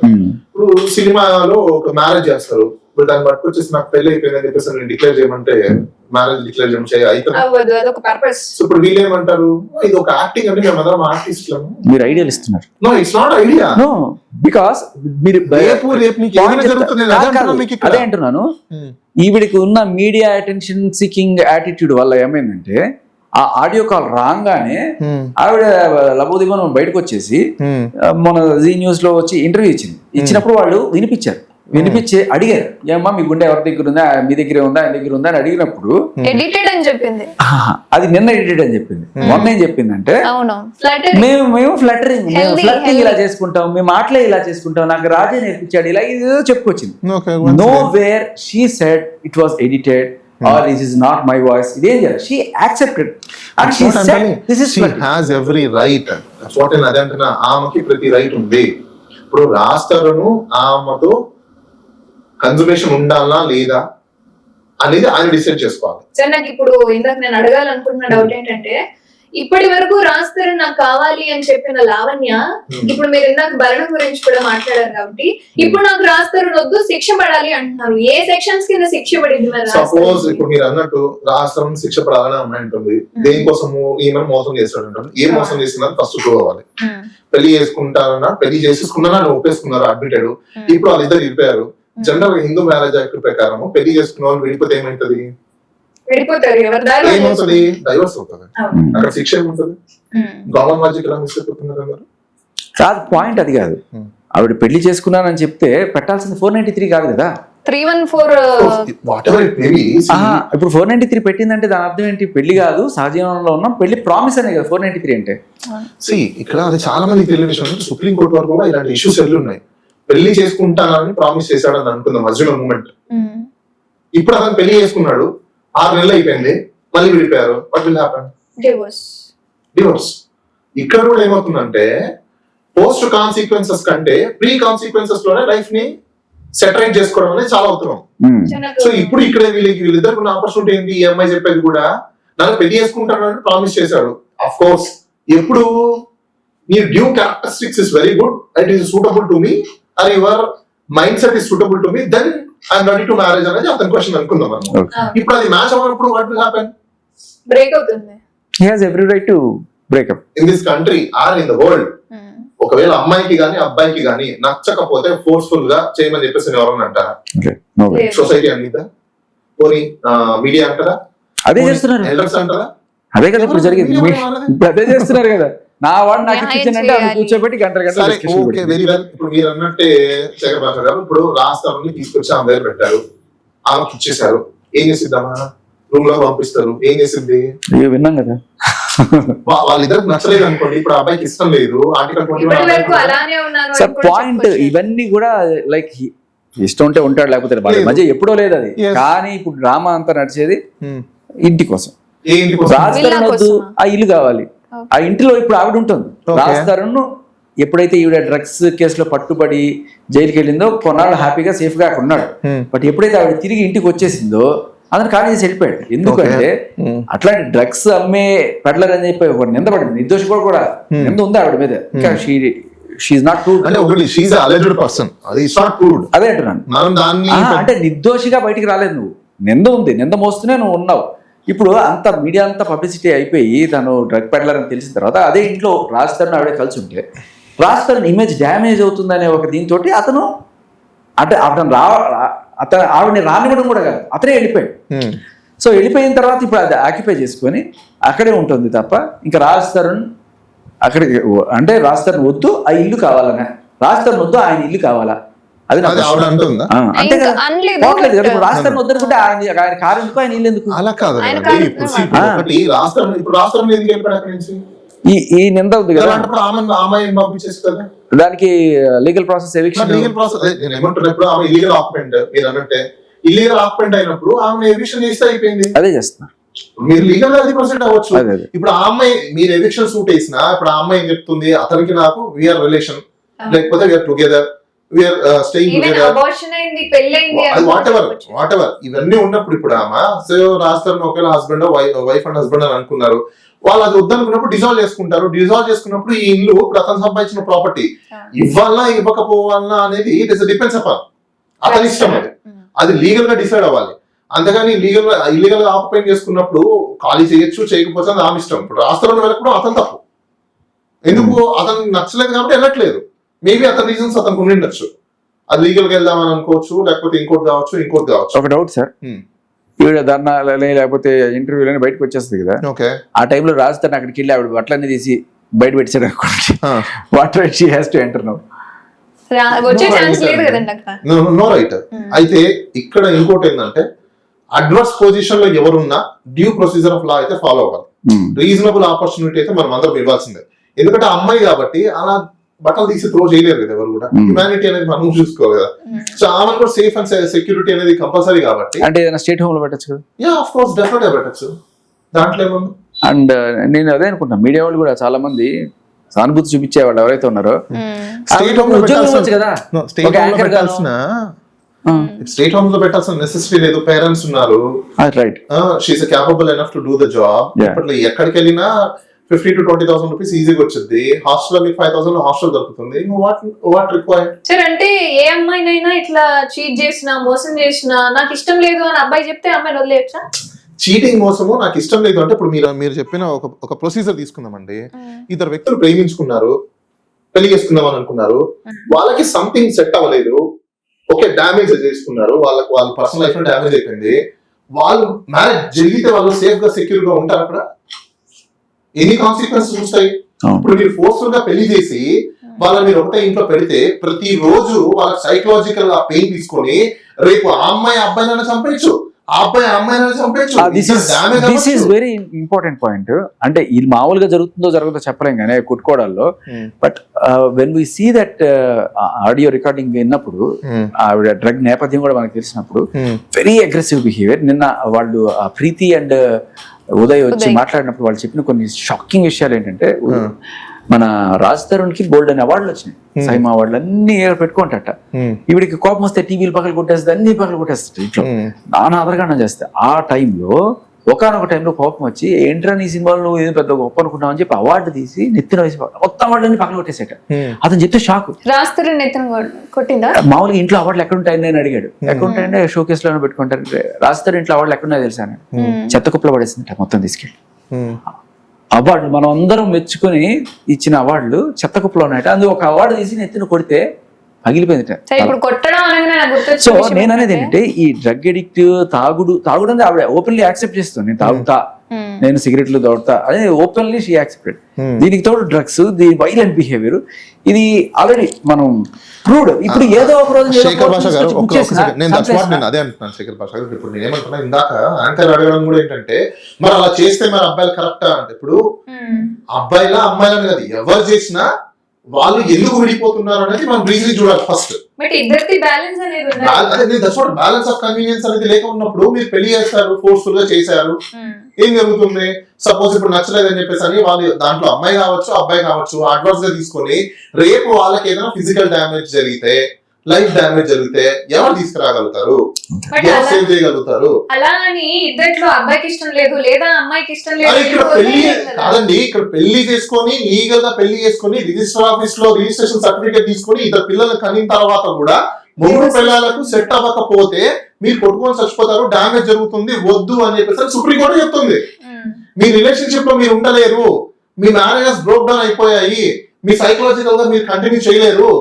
ఇప్పుడు సినిమాలో ఒక మ్యారేజ్ చేస్తారు, ఇప్పుడు దాన్ని పట్టుకొచ్చేసి నాకు పెళ్లి అయిపోయిందని చెప్పేసి నేను డిక్లేర్ చేయమంటే మ్యారేజ్ డిక్లేర్ చేయడం అయితే అవ్వదు, అదొక పర్పస్. సో ఇప్పుడు వీళ్ళు ఏమంటారు, ఇది ఒక యాక్టింగ్ అంటే మేమందరం ఆర్టిస్టులము. మీరు ఐడియాలు ఇస్తున్నారు. No, it's not idea. No, because మీరు రేపు నీకు ఏమైనా జరుగుతుంది అదే అంటున్నా మీకు ఇక్కడ. అదే అంటున్నాను. ఈవిడికి ఉన్న మీడియా అటెన్షన్ సీకింగ్ యాటిట్యూడ్ వల్ల ఏమైందంటే ఆ ఆడియో కాల్ రాగానే ఆవిడ లబోదిబోనం బయటకు వచ్చేసి మన జీ న్యూస్ లో వచ్చి ఇంటర్వ్యూ ఇచ్చినప్పుడు వాళ్ళు వినిపించి అడిగారు, ఏమ్మా మీ గుండె ఎవరి దగ్గర ఉందా, మీ దగ్గరే ఉందా, ఆయన దగ్గర ఉందా అని అడిగినప్పుడు ఎడిటెడ్ అని చెప్పింది. అది నిన్న ఎడిటెడ్ అని చెప్పింది. మొన్న ఏం చెప్పిందంటే మేము ఫ్లటరింగ్ ఇలా చేసుకుంటాం, మేము మాటలే ఇలా చేసుకుంటాం, నాకు రాజే నేర్పించాడు, ఇలా ఇది చెప్పుకొచ్చింది. Know where she said it was edited or this is not my voice. Ideem she accepted and she said this is she has every right. That's what in adantana ఆమెకి ప్రతి రైట్ ఉంది. ఇప్పుడు రాస్తారను ఆమెతో కన్జర్వేషన్ ఉండాలా లేదా అనేది ఆయన డిసైడ్ చేసుకోవాలి. సార్ నాకు ఇప్పుడు ఇందాక నేను అడగాలనుకుంటున్న డౌట్ ఏంటంటే, ఇప్పటి వరకు రాస్తారు నాకు కావాలి అని చెప్పిన లావణ్య, ఇప్పుడు మీరు ఇందాక భరణం గురించి కూడా మాట్లాడారు కాబట్టి ఇప్పుడు నాకు రాస్తారు వద్దు, శిక్ష పడాలి అంటున్నారు. ఏ సెక్షన్స్ కింద శిక్ష పడింది? సపోజ్ ఇప్పుడు మీరు అన్నట్టు రాష్ట్రం శిక్ష పడాలని అమ్మాయి ఉంటుంది. దేనికోసము ఈమెను మోసం చేస్తాడు అంటారు. ఏం మోసం చేసిందని ఫస్ట్ ప్రూవ్ అవ్వాలి. పెళ్లి చేసుకుంటారన్నా, పెళ్లి చేసేసుకున్నా ఒప్పేసుకున్నారు, అడ్మిటెడ్. ఇప్పుడు వాళ్ళిద్దరు విడిపోయారు. జనరల్ హిందూ మ్యారేజ్ యాక్ట్ ప్రకారం పెళ్లి చేసుకున్న వాళ్ళు విడిపోతే ఏమైతుంది? ఏమవుతుంది? డైవర్స్ అవుతుంది. అక్కడ శిక్ష ఏముంటది? గవర్నమెంట్ లాజిక్ ఎలా మిస్టేకుతున్నారు అందరూ? కాదు, పాయింట్ అది కాదు. ఆవిడ పెళ్లి చేసుకున్నానని చెప్తే పెట్టాల్సింది 493 కాదు కదా, 314. ఇప్పుడు 493 పెట్టిందంటే దాని అర్థం ఏంటి? పెళ్లి కాదు, సహజీవనంలో ఉన్నాం, పెళ్లి ప్రామిస్ అనే కదా 493 అంటే. ఇక్కడ అది చాలా మంది తెలియని విషయం. సుప్రీం కోర్టు వరకు కూడా ఇలాంటి ఇష్యూస్ ఉన్నాయి. పెళ్లి చేసుకుంటానని ప్రామిస్ చేశాడని అనుకుందాం మధ్యలో మూమెంట్. ఇప్పుడు అతను పెళ్లి చేసుకున్నాడు, 6 నెలలు అయిపోయింది, మళ్ళీ విడిపోయారు. What will happen? డివోర్స్. ఇక్కడ కూడా ఏమవుతుందంటే పోస్ట్ కాన్సిక్వెన్సెస్ కంటే ప్రీ కాన్సిక్వెన్సెస్ లోనే లైఫ్ ని సెటరైట్ చేసుకోవడం అనేది చాలా అవుతున్నాం. సో ఇప్పుడు ఇక్కడ వీళ్ళిద్దరికి ఉన్న ఆపర్చునిటీ ఏంటి? ఈ అమ్మాయి చెప్పేది కూడా నన్ను పెళ్లి చేసుకుంటానని ప్రామిస్ చేశాడు. అఫ్ కోర్స్ ఎప్పుడు నీ డ్యూ characteristics is very good, it is suitable to me, or your mind set is suitable to me, then I'm ready to marriage అనేది అతని క్వశ్చన్ అనుకుందాం మనం. ఇప్పుడు అది మ్యాచ్ అవ్వనప్పుడు వాట్ విల్ హ్యాపెన్? బ్రేక్ అవుతుంది. He has every right to break up in this country or in the world. ఒకవేళ అమ్మాయికి గానీ అబ్బాయికి గానీ నచ్చకపోతే ఫోర్స్ఫుల్ గా చేయమని చెప్పేసి ఎవరన్నా అంటారా? సొసైటీ అంటారా? పోనీ మీడియా అంటారా? అదే చేస్తున్నారు. ఎల్డర్స్ అంటారా? అదే కదా ఇప్పుడు జరిగేది. ఇప్పుడు అదే చేస్తున్నారు కదా. నా వాడు నాకు ఇచ్చిందంటే అది కూర్చోబెట్టి గంట వెరీ వెల్. ఇప్పుడు మీరు అన్నట్టే శేఖర్ భాష గారు ఇప్పుడు రాస్తారని తీసుకొచ్చి ఆమె దగ్గర పెట్టారు, ఆమెకి ఇచ్చేసారు. ఏం చేసిద్దామా? రూమ్ లో పంపిస్తారు. ఏం చేసింది? విన్నాం కదా. వాళ్ళిద్దరికి నచ్చలేదు అనుకోండి, ఇప్పుడు అబ్బాయికి ఇష్టం లేదు. సార్ పాయింట్ ఇవన్నీ కూడా లైక్ ఇష్టం ఉంటే ఉంటాడు, లేకపోతే వాళ్ళ మధ్య ఎప్పుడో లేదు అది. కానీ ఇప్పుడు డ్రామా అంతా నడిచేది ఇంటి కోసం. రాజధాని ఆ ఇల్లు కావాలి, ఆ ఇంటిలో ఇప్పుడు ఆవిడ ఉంటుంది. రాజధాని ఎప్పుడైతే ఈవిడ డ్రగ్స్ కేసులో పట్టుబడి జైలుకి వెళ్ళిందో కొన్నాళ్ళు హ్యాపీగా సేఫ్ గా ఉన్నాడు. బట్ ఎప్పుడైతే ఆవిడ తిరిగి ఇంటికి వచ్చేసిందో అతను ఖాళీ చేసి వెళ్ళిపోయాడు. ఎందుకంటే అట్లాంటి డ్రగ్స్ అమ్మే పెడ్లర్ అని చెప్పి ఒక నింద పడింది. నిర్దోషి కూడా నింద ఉంది ఆవిడ మీద. ఇంకా షీఈ్ నాట్ ప్రూవ్డ్. అదే అంటున్నాను. అంటే నిర్దోషిగా బయటికి రాలేదు నువ్వు, నింద ఉంది, నింద మోస్తూనే నువ్వు ఉన్నావు. ఇప్పుడు అంత మీడియా అంతా పబ్లిసిటీ అయిపోయి తను డ్రగ్ పెడ్లర్ అని తెలిసిన తర్వాత అదే ఇంట్లో రాజధాని ఆవిడే కలిసి ఉంటే రాజధాని ఇమేజ్ డ్యామేజ్ అవుతుందనే ఒక దీంతో అతను అంటే అతను ఆవిడని రానివ్వడం కూడా కాదు, అతనే వెళ్ళిపోయాడు. సో వెళ్ళిపోయిన తర్వాత ఇప్పుడు అది ఆక్యుపై చేసుకొని అక్కడే ఉంటుంది తప్ప ఇంకా రాజధాని అక్కడికి అంటే రాజధాని వద్దు, ఆ ఇల్లు కావాలనే, రాజధాని వద్దు, ఆయన ఇల్లు కావాలా, అది అంతే కదా. పోవట్లేదు కదా. ఇప్పుడు రాజధాని వద్దనుకుంటే ఆయన కారు ఎందుకు, ఆయన ఇల్లు ఎందుకు? అలా కాదు. ఈ నింద ఉంది కదా, దానికి లీగల్ ప్రాసెస్ ఇల్లీగల్ ఆక్యుపెంట్ అయినప్పుడు ఆమె ఎవిక్షన్ చేస్తే అయిపోయింది. అదే చేస్తున్నా. మీరు లీగల్ 10% అవ్వచ్చు. ఇప్పుడు ఆ అమ్మాయి మీరు ఎవిక్షన్ సూట్ వేసినా ఇప్పుడు ఆ అమ్మాయి ఏం చెప్తుంది, అతనికి నాకు వీఆర్ రిలేషన్, లేకపోతే we're together, we're staying together, whatever ఇవన్నీ ఉన్నప్పుడు ఇప్పుడు ఆమె సో రాస్తారు ఒకవేళ హస్బెండ్ వైఫ్ అండ్ హస్బెండ్ అని అనుకున్నారు, వాళ్ళు అది వద్దనుకున్నప్పుడు డిజాల్వ్ చేసుకుంటారు. డిజాల్వ్ చేసుకున్నప్పుడు ఈ ఇల్లు ఇప్పుడు అతను సంపాదించిన ప్రాపర్టీ ఇవ్వాలన్నా ఇవ్వకపోవాలన్నా అనేది ఇట్ ఇస్ డిపెండ్స్ అపాన్ అతని ఇష్టం. అది అది లీగల్ గా డిసైడ్ అవ్వాలి. అంతేగాని ఇల్లీగల్ గా ఆక్యుపై చేసుకున్నప్పుడు ఖాళీ చేయొచ్చు, చేయకపోతే అది ఆమె ఇష్టం. ఇప్పుడు రాష్ట్రంలో వెళ్ళకపోవడం అతను తప్పు. ఎందుకు? అతను నచ్చలేదు కాబట్టి వెళ్ళట్లేదు. మేబీ అతని రీజన్స్ అతనికి ఉండిండొచ్చు. అది లీగల్ గా వెళ్దామని అనుకోవచ్చు, లేకపోతే ఇంకోటి కావచ్చు. ఒక డౌట్ సార్, ఈవిడ ధర్నాలని లేకపోతే ఇంటర్వ్యూలని బయటకు వచ్చేస్తుంది కదా, ఓకే, ఆ టైంలో రాజధాని అక్కడికి వెళ్ళి ఆవిడ బట్టలన్నీ తీసి బయట పెట్టాడు అనుకోండి, what right she has to enter now? వచ్చే ఛాన్స్ లేదు కదండి అక్కడ. No right. అయితే ఇక్కడ ఇంకోటి ఏంటంటే అడ్వర్స్ పొజిషన్ లో ఎవరున్నా డ్యూ ప్రొసీజర్ ఆఫ్ లా అయితే ఫాలో అవ్వాలి. రీజనబుల్ ఆపర్చునిటీ అయితే మనం అందరం ఇవ్వాల్సిందే. ఎందుకంటే అమ్మాయి కాబట్టి అలా బట్టలు తీసి త్రో చేయలేరు కదా ఎవరు కూడా. హ్యుమానిటీ అనేది మనం చూసుకోవాలి కదా. సో ఆమె కూడా సేఫ్ అండ్ సెక్యూరిటీ అనేది కంపల్సరీ కాబట్టి. అంటే ఏదైనా స్టేట్ హోమ్ లో పెట్టచ్చు. యా ఆఫ్ కోర్స్ డెఫినెట్ గా పెట్టచ్చు, దాంట్లో ఏముంది. అండ్ నేను అదే అనుకుంటున్నా, మీడియా వాళ్ళు కూడా చాలా మంది సానుభూతి చూపించే వాళ్ళు ఎవరైతే ఉన్నారో స్టేట్ హోమ్ లో స్టేట్ హోమ్ లో పెట్టాల్సిన నెసెసిటీ లేదు. పేరెంట్స్ ఉన్నారు, right, she is capable enough to do the job. ఇప్పట్లో ఎక్కడికి వెళ్ళినా 50,000 to 20,000 రూపీస్ ఈజీగా వచ్చింది. హాస్టల్ మీకు 5,000 హాస్టల్ దొరుకుతుంది. What required sir? అంటే ఏ అమ్మాయినైనా ఇట్లా చీట్ చేసినా, మోసం చేసినా, నాకు ఇష్టం లేదు అని అబ్బాయి చెప్తే అమ్మాయిని వదిలేయచ్చా? చీటింగ్, మోసము నాకు ఇష్టం లేదు అంటే ఇప్పుడు మీరు చెప్పిన ఒక ప్రొసీజర్ తీసుకుందామండి. ఇద్దరు వ్యక్తులు ప్రేమించుకున్నారు, పెళ్లి చేసుకుందామని అనుకున్నారు, వాళ్ళకి సంథింగ్ సెట్ అవ్వలేదు, ఓకే, డామేజ్ చేసుకున్నారు, వాళ్ళ పర్సనల్ లైఫ్ లో డామేజ్ అయిపోయింది. వాళ్ళు మ్యారేజ్ జరిగితే వాళ్ళు సేఫ్ గా సెక్యూర్ గా ఉంటారు. అక్కడ ఎన్ని కాన్సిక్వెన్సెస్ వస్తాయి? ఇప్పుడు మీరు ఫోర్స్ఫుల్ గా పెళ్లి చేసి వాళ్ళని మీరు ఒకటే ఇంట్లో పెడితే ప్రతి రోజు వాళ్ళకి సైకలాజికల్ గా పెయిన్ తీసుకొని రేపు ఆ అమ్మాయి అబ్బాయినైనా చంపేయచ్చు, ఆ అబ్బాయి అమ్మాయినైనా చంపేయచ్చు. This is very important point. అంటే ఇది మామూలుగా జరుగుతుందో జరుగుతుందో చెప్పలేం కానీ కుట్టుకోవడాల్లో, but when we see that audio recording విన్నప్పుడు ఆవిడ డ్రగ్ నేపథ్యం కూడా మనకు తెలిసినప్పుడు వెరీ అగ్రెసివ్ బిహేవియర్. నిన్న వాళ్ళు ప్రీతి అండ్ ఉదయ్ వచ్చి మాట్లాడినప్పుడు వాళ్ళు చెప్పిన కొన్ని షాకింగ్ విషయాలు ఏంటంటే, మన రాజ్ తరుణ్ కి బోల్డ్ అనే అవార్డులు వచ్చినాయి, సైమా అవార్డులు అన్ని పెట్టుకుంటాట. ఈవిడికి కోపం వస్తే టీవీలు పక్కన కొట్టేస్తుంది, అన్ని పక్కన కొట్టేస్తుంది, ఇంట్లో నాన్న ఆదరగానం చేస్తే. ఆ టైంలో ఒకనొక టైంలో కోపం వచ్చి ఏంట్రా నీ సినిమాలు నువ్వు ఏదో పెద్ద గొప్ప అనుకుంటావు అని చెప్పి అవార్డు తీసి నెత్తిన వేసి మొత్తం అవార్డులన్నీ పక్కన కొట్టేసాట. అతను చెప్తే షాక్. రాస్తారు నెత్తిన కొట్టిందా? మామూలుగా ఇంట్లో అవార్డులు ఎక్కడ ఉంటాయని నేను అడిగాడు. ఎక్కడ ఉంటాయంటే షోకేస్ లోనే పెట్టుకుంటారు. రాస్తారు ఇంట్లో అవార్డులు ఎక్కడున్నాయో తెలుసా? చెత్త కుప్పలో పడేసిందట మొత్తం తీసుకెళ్ళి. అవార్డు మనం అందరం మెచ్చుకొని ఇచ్చిన అవార్డులు చెత్త కుప్పలో ఉన్నాయట. అందులో ఒక అవార్డు తీసి నెత్తిన కొడితే పగిలిపోయింది. సో నేను అనేది ఏంటంటే, ఈ డ్రగ్ ఎడిక్ట్, తాగుడు అనేది ఆవిడ ఓపెన్లీ యాక్సెప్ట్ చేస్తుంది. నేను తాగుతా, నేను సిగరెట్లు దొరుకుతా అదే ఓపెన్లీ షీ యాక్సెప్టెడ్. దీనికి తోడు డ్రగ్స్, దీని వైలెంట్ బిహేవియర్, ఇది ఆల్రెడీ మనం ప్రూవ్డ్. ఇప్పుడు ఏదో ఒక రోజు శేఖర్ భాష గారు నేను అదే అంటున్నాను. శేఖర్ భాష గారు ఇప్పుడు నేను ఏమంటున్నా, ఇందాక యాంకర్ అడగడం కూడా ఏంటంటే, మరి అలా చేస్తే మరి అబ్బాయిలు కరెక్టా అంటే, ఇప్పుడు అబ్బాయిలా అమ్మాయిలని కాదు, ఎవరు చేసినా వాళ్ళు ఎందుకు విడిపోతున్నారు అనేది మనం రీజన్ చూడాలి ఫస్ట్. బ్యాలెన్స్ ఆఫ్ కన్వీనియన్స్ అనేది లేక ఉన్నప్పుడు మీరు పెళ్లి చేస్తారు, ఫోర్స్ఫుల్ గా చేశారు, ఏం జరుగుతుంది? సపోజ్ ఇప్పుడు నచ్చలేదని చెప్పేసి అని వాళ్ళు దాంట్లో అమ్మాయి కావచ్చు అబ్బాయి కావచ్చు అడ్వాన్స్ గా తీసుకొని రేపు వాళ్ళకి ఏదైనా ఫిజికల్ డ్యామేజ్ జరిగితే, లైఫ్ డ్యామేజ్ జరిగితే ఎవరు తీసుకురాగలుగుతారు? ఎవరు సేవ్ చేయగలుగుతారు? అలా అని ఇద్దరిలో అబ్బాయికి ఇష్టం లేదు లేదా అమ్మాయికి ఇష్టం లేదు ఇక్కడ పెళ్లి కాదండి. ఇక్కడ పెళ్లి చేసుకొని లీగల్ గా పెళ్లి చేసుకొని రిజిస్టర్ ఆఫీస్ లో రిజిస్ట్రేషన్ సర్టిఫికేట్ తీసుకొని ఇద్దరు పిల్లలు కనిన తర్వాత కూడా మూడు పిల్లలకు సెట్ అవ్వకపోతే మీరు కొట్టుకొని చచ్చిపోతారు, డ్యామేజ్ జరుగుతుంది, వద్దు అని చెప్పేసి సుప్రీంకోర్టు చెప్తుంది. మీ రిలేషన్షిప్ లో మీరు ఉండలేరు, మీ మ్యారేజెస్ బ్రోక్ డౌన్ అయిపోయాయి, మీ సైకలాజికల్ గా మీరు కంటిన్యూ చేయలేరు,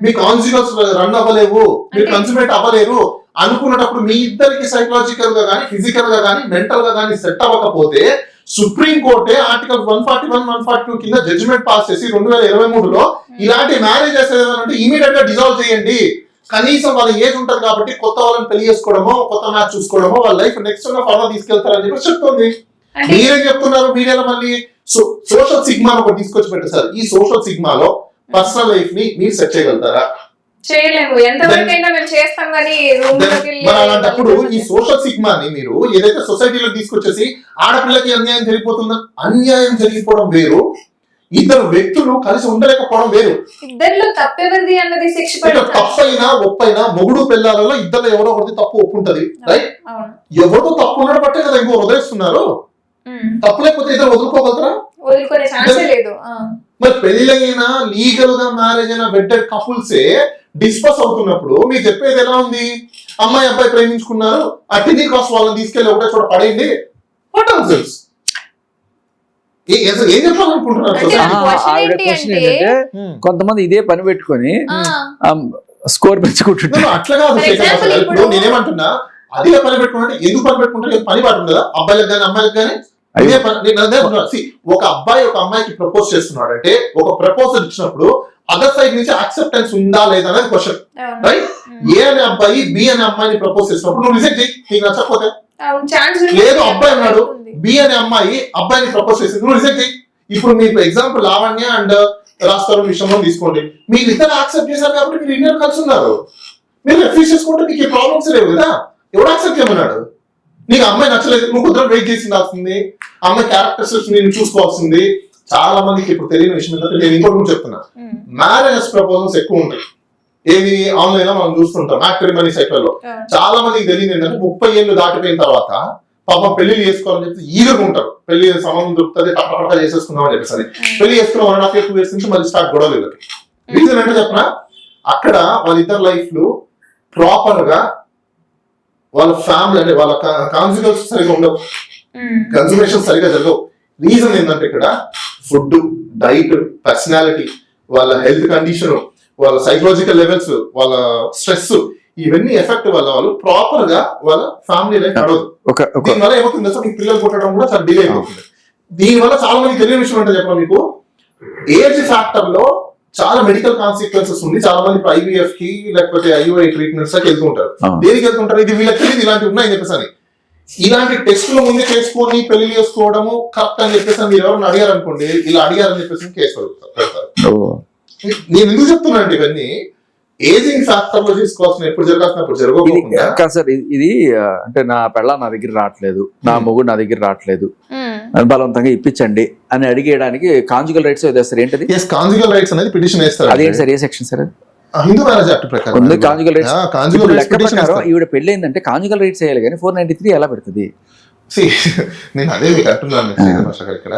మీ కాన్సిక్వెన్స్ రన్ అవ్వలేవు, మీరు కన్సూమేట్ అవ్వలేరు అనుకున్నప్పుడు మీ ఇద్దరికి సైకలాజికల్ గా కానీ ఫిజికల్ గా కానీ మెంటల్ గా కానీ సెట్ అవ్వకపోతే సుప్రీం కోర్టే ఆర్టికల్ 141, 142 కింద జడ్జిమెంట్ పాస్ చేసి 2023లో ఇలాంటి మ్యారేజెస్ ఏదంటే ఇమీడియట్ గా డిజాల్వ్ చేయండి. కనీసం వాళ్ళ ఏజ్ ఉంటది కాబట్టి కొత్త వాళ్ళని పెళ్లి చేసుకోవడమో, కొత్త మ్యాచ్ చూసుకోవడమో, వాళ్ళ లైఫ్ నెక్స్ట్ ఫార్మర్ తీసుకెళ్తారని చెప్పి చెప్తుంది. మీరేం చెప్తున్నారు? మీడియాలో మళ్ళీ సోషల్ సిగ్మా ఒకటి తీసుకొచ్చి పెట్టేశారు. ఈ సోషల్ సిగ్మాలో పర్సనల్ లైఫ్ ని మీరు సెట్ చేయగలుగుతారా? అలాంటప్పుడు ఈ సోషల్ సిగ్మాని మీరు ఏదైతే సొసైటీలో తీసుకొచ్చేసి ఆడపిల్లకి అన్యాయం జరిగిపోతుందో, అన్యాయం జరిగిపోవడం వేరు, ఇద్దరు వ్యక్తులు కలిసి ఉండలేకపోవడం వేరు. ఇద్దరిలో తప్పెవరిది అన్నది శిక్ష. తప్పైనా ఒప్పైనా మొగుడు పిల్లలలో ఇద్దరు ఎవరో ఒకటి తప్పు ఒప్పుంటది, రైట్? ఎవరితో తప్పు ఉండడం బట్టే కదా ఇంకో వదిలేస్తున్నారు. తప్పు లేకపోతే ఇద్దరు వదులుకోగలుగుతారా? వదులుకునే ఛాన్సే లేదు. మరి పెళ్ళైన లీగల్ గా మ్యారేజ్ అయిన వెడ్డెడ్ కపుల్సే డిస్కస్ అవుతున్నప్పుడు మీరు చెప్పేది ఎలా ఉంది? అమ్మాయి అబ్బాయి ప్రేమించుకున్నారు, ఆ టినీ క్రాస్ వాళ్ళని తీసుకెళ్లి ఒకటే చోట పడేయండి. What nonsense? ఏం చెప్పాలనుకుంటున్నారు? ఆవిడ క్వశ్చన్ ఏంటంటే కొంతమంది ఇదే పని పెట్టుకొని స్కోర్ పెంచుకుంటున్నారు. అట్లా కాదు శేఖర్ గారు. ఇప్పుడు నేనేమంటున్నా, అదే పని పెట్టుకుంటే ఎందుకు పని పెట్టుకుంటారు? పని పాటు ఉండదా అబ్బాయిలకు కానీ అమ్మాయిలకు కానీ? ఒక అబ్బాయి ఒక అమ్మాయికి ప్రపోజ్ చేస్తున్నాడు అంటే, ఒక ప్రపోజల్ ఇచ్చినప్పుడు అదర్ సైడ్ నుంచి యాక్సెప్టెన్స్ ఉందా లేదా అనేది క్వశ్చన్, రైట్? ఏ అనే అబ్బాయి బి అనే అమ్మాయిని ప్రపోజ్ చేసినప్పుడు నువ్వు రిజెక్ట్ చేయి, నీకు నచ్చకపోతే. లేదు అబ్బాయి అన్నాడు, బి అనే అమ్మాయి అబ్బాయిని ప్రపోజ్ చేసింది, నువ్వు రిజెక్ట్ చేయి. ఇప్పుడు మీకు ఎగ్జాంపుల్ లావణ్య అండ్ రాస్తారు విషయంలో తీసుకోండి. మీరు ఇద్దరు యాక్సెప్ట్ చేశారు కాబట్టి మీరు ఇండియన్ కలిసి ఉన్నారు. మీరు రిఫ్యూజ్ చేసుకుంటే మీకు ఈ ప్రాబ్లమ్స్ లేవు కదా. ఎవడు యాక్సెప్ట్ చేయమన్నాడు? నీకు అమ్మాయి నచ్చలేదు, నువ్వు కుదరం వెయిట్ చేసిందాల్సింది, అమ్మాయి క్యారెక్టర్స్ నేను చూసుకోవాల్సింది. చాలా మందికి ఇప్పుడు తెలియని విషయం ఏంటంటే, నేను ఇంకోటి కూడా చెప్తున్నా, మ్యారేజ్ ప్రపోజల్స్ ఎక్కువ ఉంటాయి. ఏది ఆన్లైన్ లో మనం చూస్తుంటాం, మ్యాట్రిమోనీ సైట్లలో. చాలా మందికి తెలియదు ఏంటంటే 30 ఏళ్ళు దాటిపోయిన తర్వాత పాపం పెళ్లి చేసుకోవాలని చెప్పి ఈగర్గా ఉంటారు. పెళ్లి సంబంధం దొరుకుతుంది, టప్ప చేసేసుకుందామని చెప్పేసి పెళ్లి చేసుకున్న 1.5 years 2 years నుంచి మళ్ళీ స్టార్ట్ గొడవలు వీళ్ళకి. రీజన్ అంటే చెప్పిన, అక్కడ వాళ్ళిద్దరు లైఫ్ లు ప్రాపర్ గా వాళ్ళ ఫ్యామిలీ అంటే వాళ్ళ కాన్సిక్వెన్స్ సరిగా ఉండవు, కన్సర్వేషన్ సరిగా జరగవు. రీజన్ ఏంటంటే ఇక్కడ ఫుడ్, డైట్, పర్సనాలిటీ, వాళ్ళ హెల్త్ కండిషన్, వాళ్ళ సైకలాజికల్ లెవెల్స్, వాళ్ళ స్ట్రెస్, ఇవన్నీ ఎఫెక్ట్ వల్ల వాళ్ళు ప్రాపర్ గా వాళ్ళ ఫ్యామిలీ లైఫ్ నడవదు. దీనివల్ల ఏమవుతుంది సార్, మీకు పిల్లలు పుట్టడం కూడా చాలా డిలే అయిపోతుంది. దీనివల్ల చాలా మంది తెలియని విషయం అంటే చెప్పాలి మీకు, ఏజ్ ఫ్యాక్టర్ లో చాలా మెడికల్ కాన్సిక్వెన్సెస్ ఉంది. చాలా మంది ఇప్పుడు IVF కి లేకపోతే IUI ట్రీట్మెంట్స్ కి వెళ్తుంటారు. దేనికి వెళ్తుంటారు? ఇది వీళ్ళకి తెలియదు ఇలాంటివి ఉన్నాయని చెప్పేసి. ఇలాంటి టెస్టులు ముందే చేసుకొని పెళ్లి చేసుకోవడము కరెక్ట్ అని చెప్పేసి మీరు ఎవరైనా అడిగారు అనుకోండి, ఇలా అడిగారని చెప్పేసి కేసు పెడతారు. నేను ఎందుకు చెప్తున్నా అంటే, ఇవన్నీ ఏజింగ్ ఫ్యాక్టర్ లో తీసుకోవాల్సిన ఎప్పుడు జరగాల్సినప్పుడు జరగకుండా సార్. ఇది అంటే నా పెళ్ళ నా దగ్గర రావట్లేదు, నా మొగుడు నా దగ్గర రావట్లేదు, బలవంతంగా ఇప్పించండి అని అడిగేయడానికి కాంజుగల్ రైట్స్ వేస్తారు. ఏంటది? కాంజుగల్ రైట్స్ అనేది పిటిషన్ వేస్తారు. అదేంటి సార్, ఏ section sir? Hindu marriage act ప్రకారం కాంజుగల్ రైట్స్. ఈవిడ పెళ్లి ఏంటంటే కాంజుగల్ రైట్స్ వేయాలి కానీ 493 ఎలా పెడుతుంది? నేను అదే మీకు అంటున్నాను ఇక్కడ.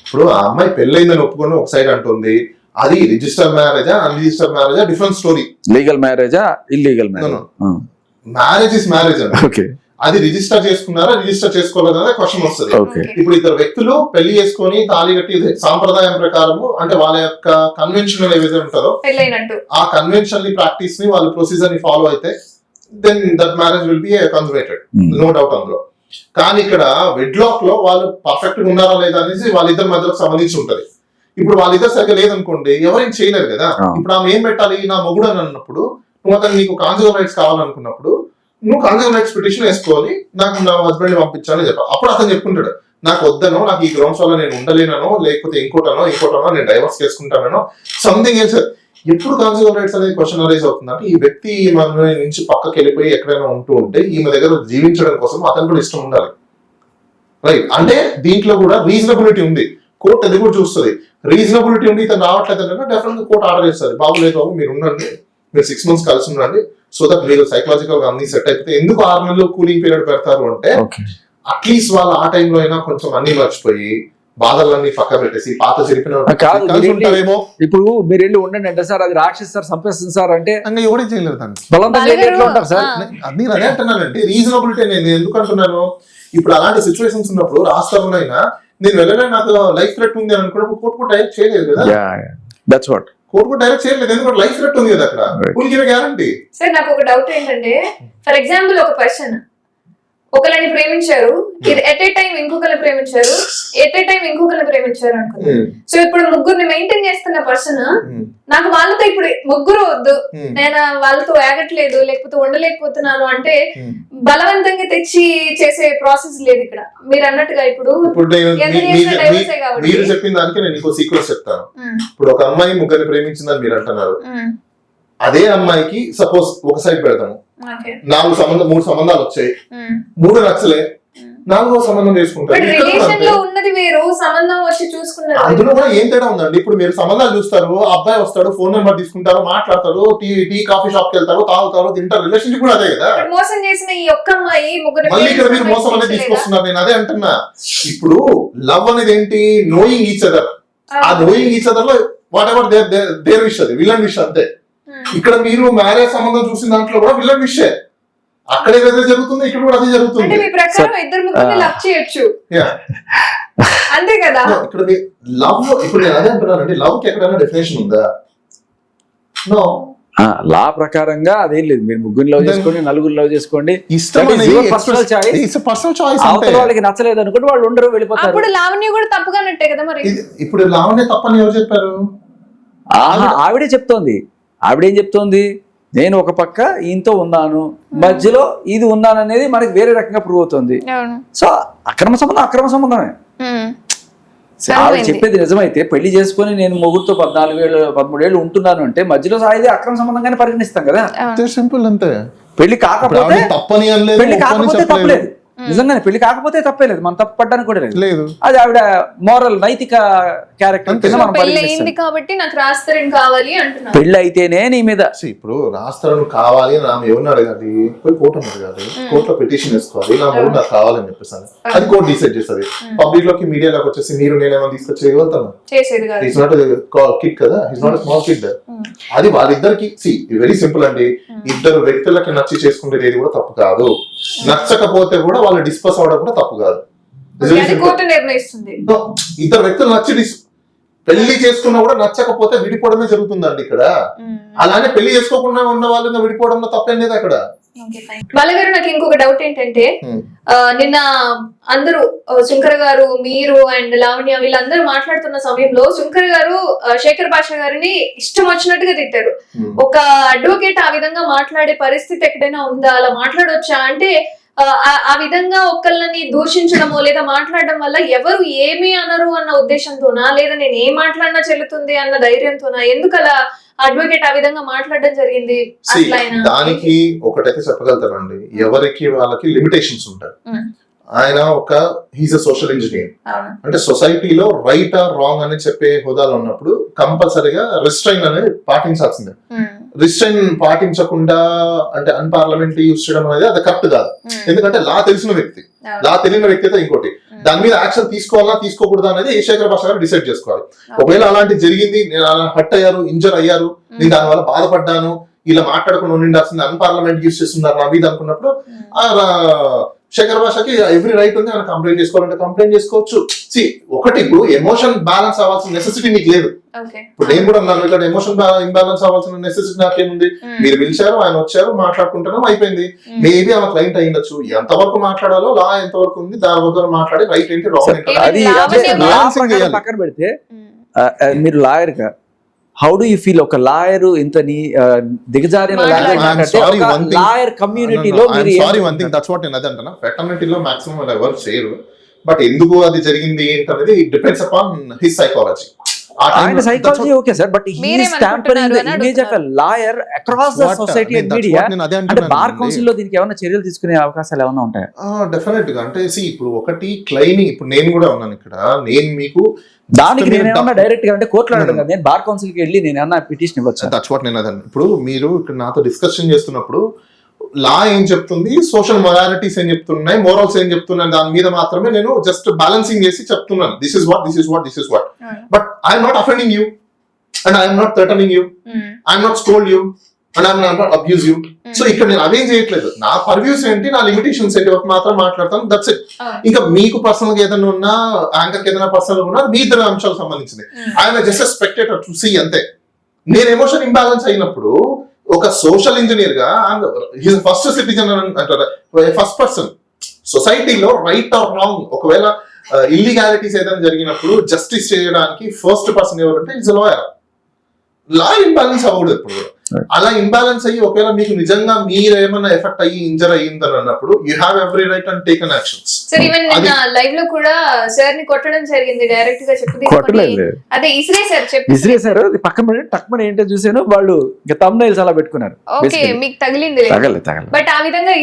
ఇప్పుడు ఆ అమ్మాయి పెళ్ళైందని ఒప్పుకొని ఒక సైడ్ అంటుంది, అది రిజిస్టర్ మ్యారేజా అన్రిజిస్టర్ మ్యారేజా డిఫరెంట్ స్టోరీ. లీగల్ మ్యారేజా illegal marriage? Marriage is marriage అండి. ఓకే, అది రిజిస్టర్ చేసుకున్నారా రిజిస్టర్ చేసుకోలేదా క్వశ్చన్ వస్తుంది. ఇప్పుడు ఇద్దరు వ్యక్తులు పెళ్లి చేసుకొని తాళి కట్టి సాంప్రదాయం ప్రకారము అంటే వాళ్ళ యొక్క కన్వెన్షన్ ఏవైతే ఉంటుందో ఆ కన్వెన్షన్ ప్రాక్టీస్ ని వాళ్ళ ప్రొసీజర్ ని ఫాలో అయితే then that marriage will be conservated, no doubt అందులో. కానీ ఇక్కడ వెడ్లాక్ లో వాళ్ళు పర్ఫెక్ట్ గా ఉన్నారా లేదా అనేసి వాళ్ళిద్దరి మధ్యలో సంబంధించి ఉంటది. ఇప్పుడు వాళ్ళిద్దరు సరిగ్గా లేదనుకోండి, ఎవరేం చేయలేరు కదా. ఇప్పుడు ఆమె ఏం పెట్టాలి, నా మొగుడు అని అన్నప్పుడు నువ్వు అతను నీకు కాన్జుగల్ రైట్స్ కావాలనుకున్నప్పుడు నువ్వు కాన్జుగల్ రైట్స్ పిటిషన్ వేసుకొని నాకు నా హస్బెండ్ ని పంపించాలని చెప్పాలి. అప్పుడు అతను చెప్పుకుంటాడు, నాకు వద్దనో, నాకు ఈ గ్రౌండ్స్ వల్ల నేను ఉండలేనో, లేకపోతే ఇంకోటనో నేను డైవర్స్ చేసుకుంటానో సంథింగ్ ఎల్స్. ఎప్పుడు కాన్జుగల్ రైట్స్ అనేది క్వశ్చన్ అరైజ్ అవుతుందంటే, ఈ వ్యక్తి మన నుంచి పక్కకి వెళ్ళిపోయి ఎక్కడైనా ఉంటూ ఉంటే ఈమె దగ్గర జీవించడం కోసం అతను కూడా ఇష్టం ఉండాలి, రైట్? అంటే దీంట్లో కూడా రీజనబిలిటీ ఉంది. కోర్టు అది కూడా చూస్తుంది. రీజనబిలిటీ ఉండి ఇతను రావట్లేదు అంటే డెఫినెట్ గా కోర్టు ఆర్డర్ చేస్తుంది, బాబులేదు బాబు మీరు ఉండండి, మీరు 6 months కలిసి ఉండండి, సో దట్ మీరు సైకలాజికల్ గా అన్ని సెట్ అయిపోతే. ఎందుకు 6 నెలలు కూలింగ్ పీరియడ్ పెడతారు అంటే, అట్లీస్ట్ వాళ్ళు ఆ టైంలో అయినా కొంచెం అన్ని మర్చిపోయి బాధలన్నీ పక్క పెట్టేసి పాత చెరిపిన ఉంటారేమో. ఇప్పుడు మీరు వెళ్ళి ఉండండి అంటే సార్ అది రాక్షసు సార్ సంపేస్తుంది సార్ అంటే ఎవడే చేయలేదు దాన్ని. సార్ అదే అంటున్నానంటే రీజనబిలిటీ. నేను ఎందుకు అంటున్నాను, ఇప్పుడు అలాంటి సిచ్యువేషన్స్ ఉన్నప్పుడు రాష్ట్రంలో నేను వెళ్ళలే, నాకు లైఫ్ థ్రెట్ ఉంది అని అనుకున్నప్పుడు కోర్టు కూడా డైరెక్ట్ చేయలేదు కదా. దట్స్ వాట్, కోర్టు కూడా డైరెక్ట్ చేయలేదు, ఎందుకంటే లైఫ్ థ్రెట్ ఉంది కదా అక్కడ. గ్యారంటీ. సార్ నాకు ఒక డౌట్ ఏంటంటే, ఫర్ ఎగ్జాంపుల్ ఒక పర్సన్ ఒకరిని ప్రేమించారు, ఇది ఎట్ ఏ టైం ఇంకొకరిని ప్రేమించారు, ఎట్ ఏ టైం ఇంకొకరిని ప్రేమించారు అనుకుంది. సో ఇప్పుడు ముగ్గురిని మెయింటైన్ చేస్తున్న పర్సన్ నాకు వాళ్ళతో ఇప్పుడు ముగ్గురు వద్దు, నేను వాళ్ళతో ఆగట్లేదు లేకపోతే ఉండలేకపోతున్నాను అంటే బలవంతంగా తెచ్చి చేసే ప్రాసెస్ లేదు ఇక్కడ. మీరు అన్నట్టుగా ఇప్పుడు మీరు చెప్పిన దానికి నేను ఇంకో సీక్వెన్స్ చెప్తాను. ఇప్పుడు ఒక అమ్మాయి ముగ్గురిని ప్రేమించిందని మీరు అంటున్నారు. అదే అమ్మాయికి సపోజ్ ఒక సైడ్ పెడతాము, 3 సంబంధాలు వచ్చాయి, 3 నచ్చలే, నాలుగో సంబంధం చేసుకుంటారు. ఇక్కడ కూడా రిలేషన్ అంతే. లో ఉన్నది వేరు, సంబంధం వచ్చి చూసుకున్నారు. అందులో కూడా ఏం తేడా ఉందండి? ఇప్పుడు మీరు సంబంధాలు చూస్తారు, అబ్బాయి వస్తాడు, ఫోన్ నెంబర్ తీసుకుంటారు, మాట్లాడతారు, టీ కాఫీ షాప్ కి వెళ్తారు, తాగుతారు, తింటారు. రిలేషన్షిప్ కూడా అదే కదా. మోసం చేసిన ఈ ఒక్క అమ్మాయి ముగ్గురు మళ్ళీ ఇక్కడ మీరు మోసం అనేది తీసుకొస్తున్నారు. నేను అదే అంటున్నా. ఇప్పుడు లవ్ అనేది ఏంటి? Knowing each other. ఆ నోయింగ్ ఈచ్ అదర్ లో వాట్ ఎవర్ దేర్ విష్, అది విలన్ విష్ అంతే. ఇక్కడ మీరు మ్యారేజ్ సంబంధం చూసిన దాంట్లో కూడా విలన్ విషే. అక్కడ ఏదైతే జరుగుతుందో ఇక్కడ కూడా అదే జరుగుతుంది. అంటే మీ ప్రకారం ఇద్దరు ముగ్గురిని లవ్ చేయొచ్చు, అంతే కదా? ఇక్కడ లవ్, ఇప్పుడు నేను అదే అంటున్నానండి, లవ్ కి ఎక్కడైనా డెఫినేషన్ ఉందా? నో. లా ప్రకారంగా అదేం లేదు. మీరు ముగ్గురు లవ్ చేసుకోండి, నలుగురు లవ్ చేసుకోండి, ఇష్టం పర్సనల్ చాయిస్. అవతల వాళ్ళకి నచ్చలేదు అనుకుంటే వాళ్ళు ఉండరు, వెళ్ళిపోతారు. అప్పుడు లావణ్య కూడా తప్పుగానట్టే కదా మరి. ఇప్పుడు లావణ్య తప్పని ఎవరు చెప్పారు? ఆవిడే చెప్తోంది. ఆవిడేం చెప్తోంది? నేను ఒక పక్క ఈయనతో ఉన్నాను, మధ్యలో ఇది ఉన్నాను అనేది మనకి వేరే రకంగా ప్రూవ్ అవుతుంది. సో అక్రమ సంబంధమే. ఆవిడ చెప్పేది నిజమైతే పెళ్లి చేసుకుని నేను మొగుడుతో 14 ఏళ్ళు ఉంటున్నాను అంటే మధ్యలో సాయిది అక్రమ సంబంధంగానే పరిగణిస్తాం కదా. సింపుల్ అంతే. పెళ్లి కాకపోతే తప్పని తప్పలేదు. నిజంగానే పెళ్లి కాకపోతే తప్పే లేదు, మనం తప్పు పడ్డానికి కూడా లేదు. అది ఆవిడ మోరల్ నైతిక క్యారెక్టర్ కింద మనం పెళ్లి కాబట్టి నాకు రాస్తారని కావాలి అంటున్నారు. పెళ్లి అయితేనే నీ మీద. ఇప్పుడు రాస్తారని కావాలి అని ఆమె ఎవరిని అడగాలి? పోయి కోర్టును అడగాలి, కోర్టులో పిటిషన్ వేసుకోవాలి, నా మూడు నాకు కావాలని చెప్పేసి. అది కోర్టు డిసైడ్ చేస్తుంది. పబ్లిక్ లోకి మీడియాలోకి వచ్చేసి మీరు నేనేమో తీసుకొచ్చి వెళ్తాను. ఈస్ నాట్ కిడ్ కదా, ఈస్ నాట్ స్మాల్ కిడ్. అది వాళ్ళిద్దరికి వెరీ సింపుల్ అండి. ఇద్దరు వ్యక్తులకి నచ్చి చేసుకునేది ఏది కూడా తప్పు కాదు. నచ్చకపోతే కూడా వాళ్ళు డిస్పస్ అవడం కూడా తప్పు కాదు. ఇద్దరు వ్యక్తులు నచ్చి పెళ్లి చేసుకున్నా కూడా నచ్చకపోతే విడిపోవడమే జరుగుతుందండి ఇక్కడ. అలానే పెళ్లి చేసుకోకుండా ఉన్న వాళ్ళు విడిపోవడంలో తప్పేం లేదు అక్కడ. బాలగారు, నాకు ఇంకొక డౌట్ ఏంటంటే, నిన్న అందరూ శంకర్ గారు, మీరు అండ్ లావణ్య వీళ్ళందరూ మాట్లాడుతున్న సమయంలో శంకర్ గారు శేఖర్ భాష గారిని ఇష్టం వచ్చినట్టుగా తిట్టారు. ఒక అడ్వకేట్ ఆ విధంగా మాట్లాడే పరిస్థితి ఎక్కడైనా ఉందా? అలా మాట్లాడొచ్చా? అంటే ఆ విధంగా ఒకళ్ళని దూషించడమో లేదా మాట్లాడడం వల్ల ఎవరు ఏమీ అనరు అన్న ఉద్దేశంతోనా, లేదా నేను ఏం మాట్లాడినా చెల్లుతుంది అన్న ధైర్యంతోనా? ఎందుకు అలా అడ్వకేట్ ఆ విధంగా మాట్లాడడం జరిగింది? దానికి ఒకటైతే చెప్పగలుగుతానండి, ఎవరికి వాళ్ళకి లిమిటేషన్స్ ఉంటాయి. ఆయన హీస్ అ సోషల్ ఇంజనీర్. అంటే సొసైటీలో రైట్ ఆర్ రాంగ్ అని చెప్పే హోదాలో ఉన్నప్పుడు కంపల్సరీగా రిస్ట్రైన్ అనేది పాటించాల్సిందే. రిస్ట్రైన్ పాటించకుండా అంటే అన్పార్లమెంటరీ యూజ్ చేయడం అనేది అది కరెక్ట్ కాదు. ఎందుకంటే లా తెలిసిన వ్యక్తి, లా తెలియని వ్యక్తి అయితే ఇంకోటి. దాని మీద యాక్షన్ తీసుకోవాలా తీసుకోకూడదా అనేది శేఖర్ భాష గారు డిసైడ్ చేసుకోవాలి. ఒకవేళ అలాంటి జరిగింది, నేను అలా హర్ట్ అయ్యారు, ఇంజర్ అయ్యారు, నేను దానివల్ల బాధపడ్డాను, ఇలా మాట్లాడకుండా ఉండాల్సింది, అన్పార్లమెంట్ యూజ్ చేస్తున్నారు నా మీద అనుకున్నప్పుడు శేఖర్ భాషకి ఎవ్రీ రైట్ ఉంది. ఆయన కంప్లైంట్ చేసుకోవాలంటే కంప్లైంట్ చేసుకోవచ్చు. ఒకటి, ఇప్పుడు ఎమోషన్ బ్యాలెన్స్ అవ్వాల్సిన నెసెసిటీ నీకు లేదు. ఇప్పుడు నేను కూడా ఉన్నాను, ఇక్కడ ఎమోషన్ ఇంబ్యాలెన్స్ అవ్వాల్సిన నెసెసిటీ నాకేముంది? మీరు పిలిచారు, ఆయన వచ్చారు, మాట్లాడుకుంటున్నాం, అయిపోయింది. మేబీ ఆమె క్లయింట్ అయ్యిండొచ్చు. ఎంతవరకు మాట్లాడాలో లా ఎంతవరకు ఉంది దాని వరకు మాట్లాడి రైట్ ఏంటి రాంగ్ ఏంటి పక్కన పెడితే, మీరు లాయర్ గా హౌ డు యూ ఫీల్? ఒక లాయర్ ఇంత దిగజారిన లాయర్ కమ్యూనిటీలో ఫ్రెటర్నిటీలో మాక్సిమం ఎవరు చేయరు. బట్ ఎందుకు అది జరిగింది ఏంటనేది డిపెండ్స్ అపాన్ హిస్ సైకాలజీ. ఆయన psychology okay sir, but he is tampering the image of a lawyer across the society and media. అంటే బార్ కౌన్సిల్ లో దీనికి ఏమైనా చర్యలు తీసుకునే అవకాశాలు ఏమైనా ఉంటాయా? డెఫినెట్ గా. అంటే ఇప్పుడు ఒకటి క్లైమింగ్, ఇప్పుడు నేను కూడా ఉన్నాను ఇక్కడ, నేను మీకు దానికి నేను ఏమన్నా డైరెక్ట్ గా అంటే కోర్టులో అడగను, నేను బార్ కౌన్సిల్ కి వెళ్ళి నేను ఏమన్నా పిటిషన్ ఇవ్వచ్చు. దట్స్ వాట్ నేను అదన్నా. ఇప్పుడు మీరు ఇక్కడ నాతో డిస్కషన్ చేస్తున్నప్పుడు లా ఏం చెప్తుంది, సోషల్ మొరాలిటీస్ ఏం చెప్తున్నాయి, మోరల్స్ ఏం చెప్తున్నాయి, దాని మీద మాత్రమే నేను జస్ట్ బ్యాలెన్సింగ్ చేసి చెప్తున్నాను. This is what, this is what, this is what. But I'm not offending you and I'm not threatening you, I'm not scold you and I'm not abuse you. So ఇక్కడ నేను అదేం చేయట్లేదు. నా పర్వ్యూస్ ఏంటి, నా లిమిటేషన్స్ ఏంటి మాత్రం మాట్లాడతాను. That's it. ఇంకా మీకు పర్సనల్ గా ఏదైనా ఉన్నా, యాంకర్ కి ఏదైనా పర్సనల్ ఉన్నా, మీ ఇద్దరు అంశాలకు సంబంధించింది. ఆయన జస్ట్ స్పెక్టేటర్ టు సీ అంతే. నేను ఎమోషన్ ఇంబ్యాలెన్స్ అయినప్పుడు ఒక సోషల్ ఇంజనీర్ గా ఫస్ట్ సిటిజన్ అంటారు, ఫస్ట్ పర్సన్ సొసైటీలో రైట్ ఆర్ రాంగ్, ఒకవేళ ఇల్లీగాలిటీస్ ఏదైనా జరిగినప్పుడు జస్టిస్ చేయడానికి ఫస్ట్ పర్సన్ ఎవరంటే ఇస్ లాయర్. లా ఇంబ్యాలెన్స్ అవ్వకూడదు ఎప్పుడు. అలా ఇంబ్యాలెన్స్ అయ్యి ఒకవేళ మీకు నిజంగా మీరు ఏమైనా ఎఫెక్ట్ అయ్యి ఇంజర్ అయ్యిందని అన్నప్పుడు you have every right and taken actions. Sir even నిన్న లైవ్ లో కూడా సార్ ని కొట్టడం జరిగింది డైరెక్ట్ గా చెప్పి కొట్టలేదు, అదే ఇసిరేసారు చెప్పి విసిరేశారు. అది పక్కన టక్మని ఏంటో చూసాను, వాళ్ళు ఇంకా thumbnails అలా పెట్టుకున్నారు. ఓకే మీకు తగిలింది తగలే బట్ ఆ విధంగా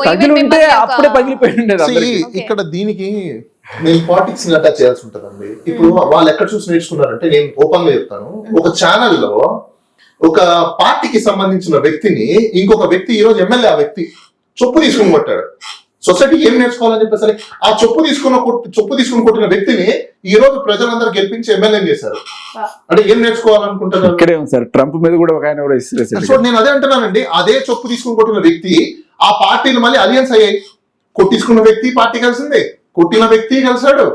తగిలి ఉంటే అప్పుడే పగిలిపోయి ఉండేది అందరికీ. ఇక్కడ దీనికి నేను పాలిటిక్స్ అటాచ్ చేయాల్సి ఉంటదండి. ఇప్పుడు వాళ్ళు ఎక్కడ చూసి నేర్చుకున్నారంటే, నేను ఓపెన్ గా చెప్తాను, ఒక ఛానల్లో ఒక పార్టీకి సంబంధించిన వ్యక్తిని ఇంకొక వ్యక్తి ఈ రోజు ఎమ్మెల్యే ఆ వ్యక్తి చొప్పు తీసుకుని కొట్టాడు. సొసైటీ ఏం నేర్చుకోవాలని చెప్పేసరి ఆ చొప్పు తీసుకుని కొట్టిన వ్యక్తిని ఈ రోజు ప్రజలందరూ గెలిపించి ఎమ్మెల్యే చేశారు. అంటే ఏం నేర్చుకోవాలనుకుంటున్నారు? ఇక్కడే ఉంది సార్, ట్రంప్ మీద కూడా ఒక ఆయన కూడా ఇసిరేసాడు. సో నేను అదే అంటున్నానండి, అదే చొప్పు తీసుకుని కొట్టిన వ్యక్తి ఆ పార్టీలు మళ్ళీ అలియన్స్ అయ్యాయి. కొట్టించుకున్న వ్యక్తి పార్టీ కలిసిందే, కొట్టిన వ్యక్తి కలిసాడు,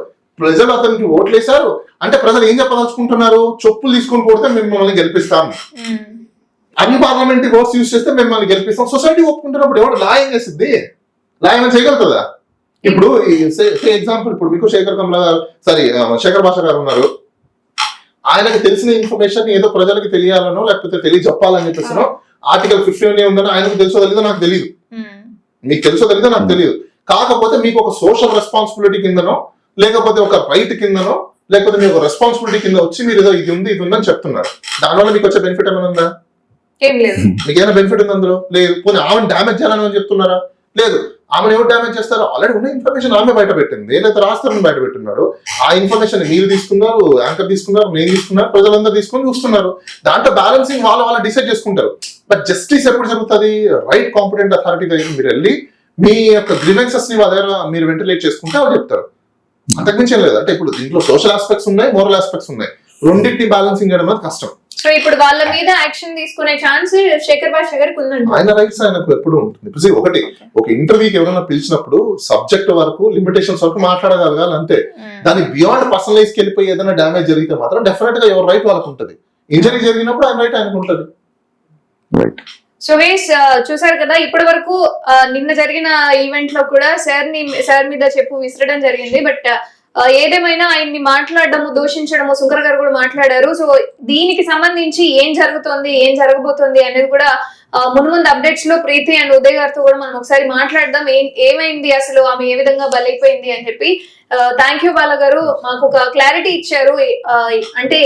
ప్రజలు అతనికి ఓట్లు వేశారు. అంటే ప్రజలు ఏం చెప్పదలుచుకుంటున్నారు? చొప్పులు తీసుకొని కొడితే మిమ్మల్ని గెలిపిస్తాం, అన్ని పార్లమెంటరీ ఓట్స్ యూజ్ చేస్తే మిమ్మల్ని గెలిపిస్తాం. సొసైటీ ఒప్పుకుంటున్నప్పుడు ఎవరు లా ఏం చేసిద్ది? లా ఏమైనా చేయగలుగుతుందా? ఇప్పుడు ఎగ్జాంపుల్, ఇప్పుడు మీకు శేఖర్ భాష గారు ఉన్నారు. ఆయనకి తెలిసిన ఇన్ఫర్మేషన్ ఏదో ప్రజలకు తెలియాలనో లేకపోతే తెలియజెప్పాలని చెప్పేసినో ఆర్టికల్ 15 ఉందని ఆయనకు తెలుసో తెలీదో నాకు తెలియదు, మీకు తెలుసో తెలీదో నాకు తెలియదు. కాకపోతే మీకు ఒక సోషల్ రెస్పాన్సిబిలిటీ కిందనో లేకపోతే ఒక రైట్ కిందనో లేకపోతే మీకు ఒక రెస్పాన్సిబిలిటీ కింద వచ్చి మీరు ఏదో ఇది ఉంది ఉందని చెప్తున్నారు. దానివల్ల మీకు వచ్చే బెనిఫిట్ ఏమైనా ఉందా? ఏం లేదు. మీకు ఏమైనా బెనిఫిట్ ఉంది అందులో? లేదు. పోనీ ఆమెను డ్యామేజ్ చేయాలని చెప్తున్నారా? లేదు. ఆమెను ఎవరు డ్యామేజ్ చేస్తారో? ఆల్రెడీ ఉన్న ఇన్ఫర్మేషన్ ఆమె బయట పెట్టింది, లేదా రాస్తారని బయట పెట్టున్నాడు. ఆ ఇన్ఫర్మేషన్ మీరు తీసుకున్నారు, యాంకర్ తీసుకున్నారు, నేను తీసుకున్నారు, ప్రజలందరూ తీసుకొని చూస్తున్నారు. దాంట్లో బ్యాలెన్సింగ్ వాళ్ళు డిసైడ్ చేసుకుంటారు. బట్ జస్టిస్ ఎప్పుడు జరుగుతుంది? రైట్ కాంపిటెంట్ అథారిటీ దగ్గర మీరు వెళ్ళి మీ యొక్క గ్రీవెన్సెస్ ని వాళ్ళ దగ్గర మీరు వెంటిలేట్ చేసుకుంటే వాళ్ళు చెప్తారు. అంతకుమించి లేదు. అంటే ఇప్పుడు దీంట్లో సోషల్ ఆస్పెక్ట్స్ ఉన్నాయి, మోరల్ ఆస్పెక్ట్స్ ఉన్నాయి. రెండింటిని బ్యాలెన్సింగ్ చేయడం అనేది కష్టం. సో ఇప్పుడు వాళ్ళ మీద యాక్షన్ తీసుకునే ఛాన్స్ శేఖర్ భాష గారికి ఉందండి. ఆయన రైట్స్ ఆయనకు ఎప్పుడు ఉంటుంది. ఒకటి, ఒక ఇంటర్వ్యూకి ఎవరైనా పిలిచినప్పుడు సబ్జెక్ట్ వరకు, లిమిటేషన్స్ వరకు మాట్లాడగలగాలి అంతే. దాని బియాండ్ పర్సనలైజ్కి వెళ్ళిపోయి ఏదైనా డ్యామేజ్ జరిగితే మాత్రం డెఫినెట్ గా ఎవరి రైట్ వాళ్ళకు ఉంటుంది. ఇంజరీ జరిగినప్పుడు ఆయన రైట్ ఆయనకు ఉంటుంది. సో వేస్ చూసారు కదా, ఇప్పటి వరకు నిన్న జరిగిన ఈవెంట్ లో కూడా సార్ మీద చెప్పు విసరడం జరిగింది. బట్ ఏదేమైనా ఆయన్ని మాట్లాడడము, దూషించడము శంకర్ గారు కూడా మాట్లాడారు. సో దీనికి సంబంధించి ఏం జరుగుతోంది, ఏం జరగబోతోంది అనేది కూడా ముందు అప్డేట్స్ లో ప్రీతి అండ్ ఉదయ్ గారితో కూడా మనం ఒకసారి మాట్లాడదాం. ఏమైంది అసలు, ఆమె ఏ విధంగా బలైపోయింది అని చెప్పి. థ్యాంక్ యూ బాల గారు, మాకు ఒక క్లారిటీ ఇచ్చారు. అంటే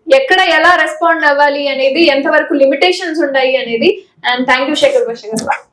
ఎక్కడ ఎలా రెస్పాండ్ అవ్వాలి అనేది, ఎంతవరకు లిమిటేషన్స్ ఉన్నాయి అనేది. అండ్ థ్యాంక్ యూ శేఖర్ భాష గారు.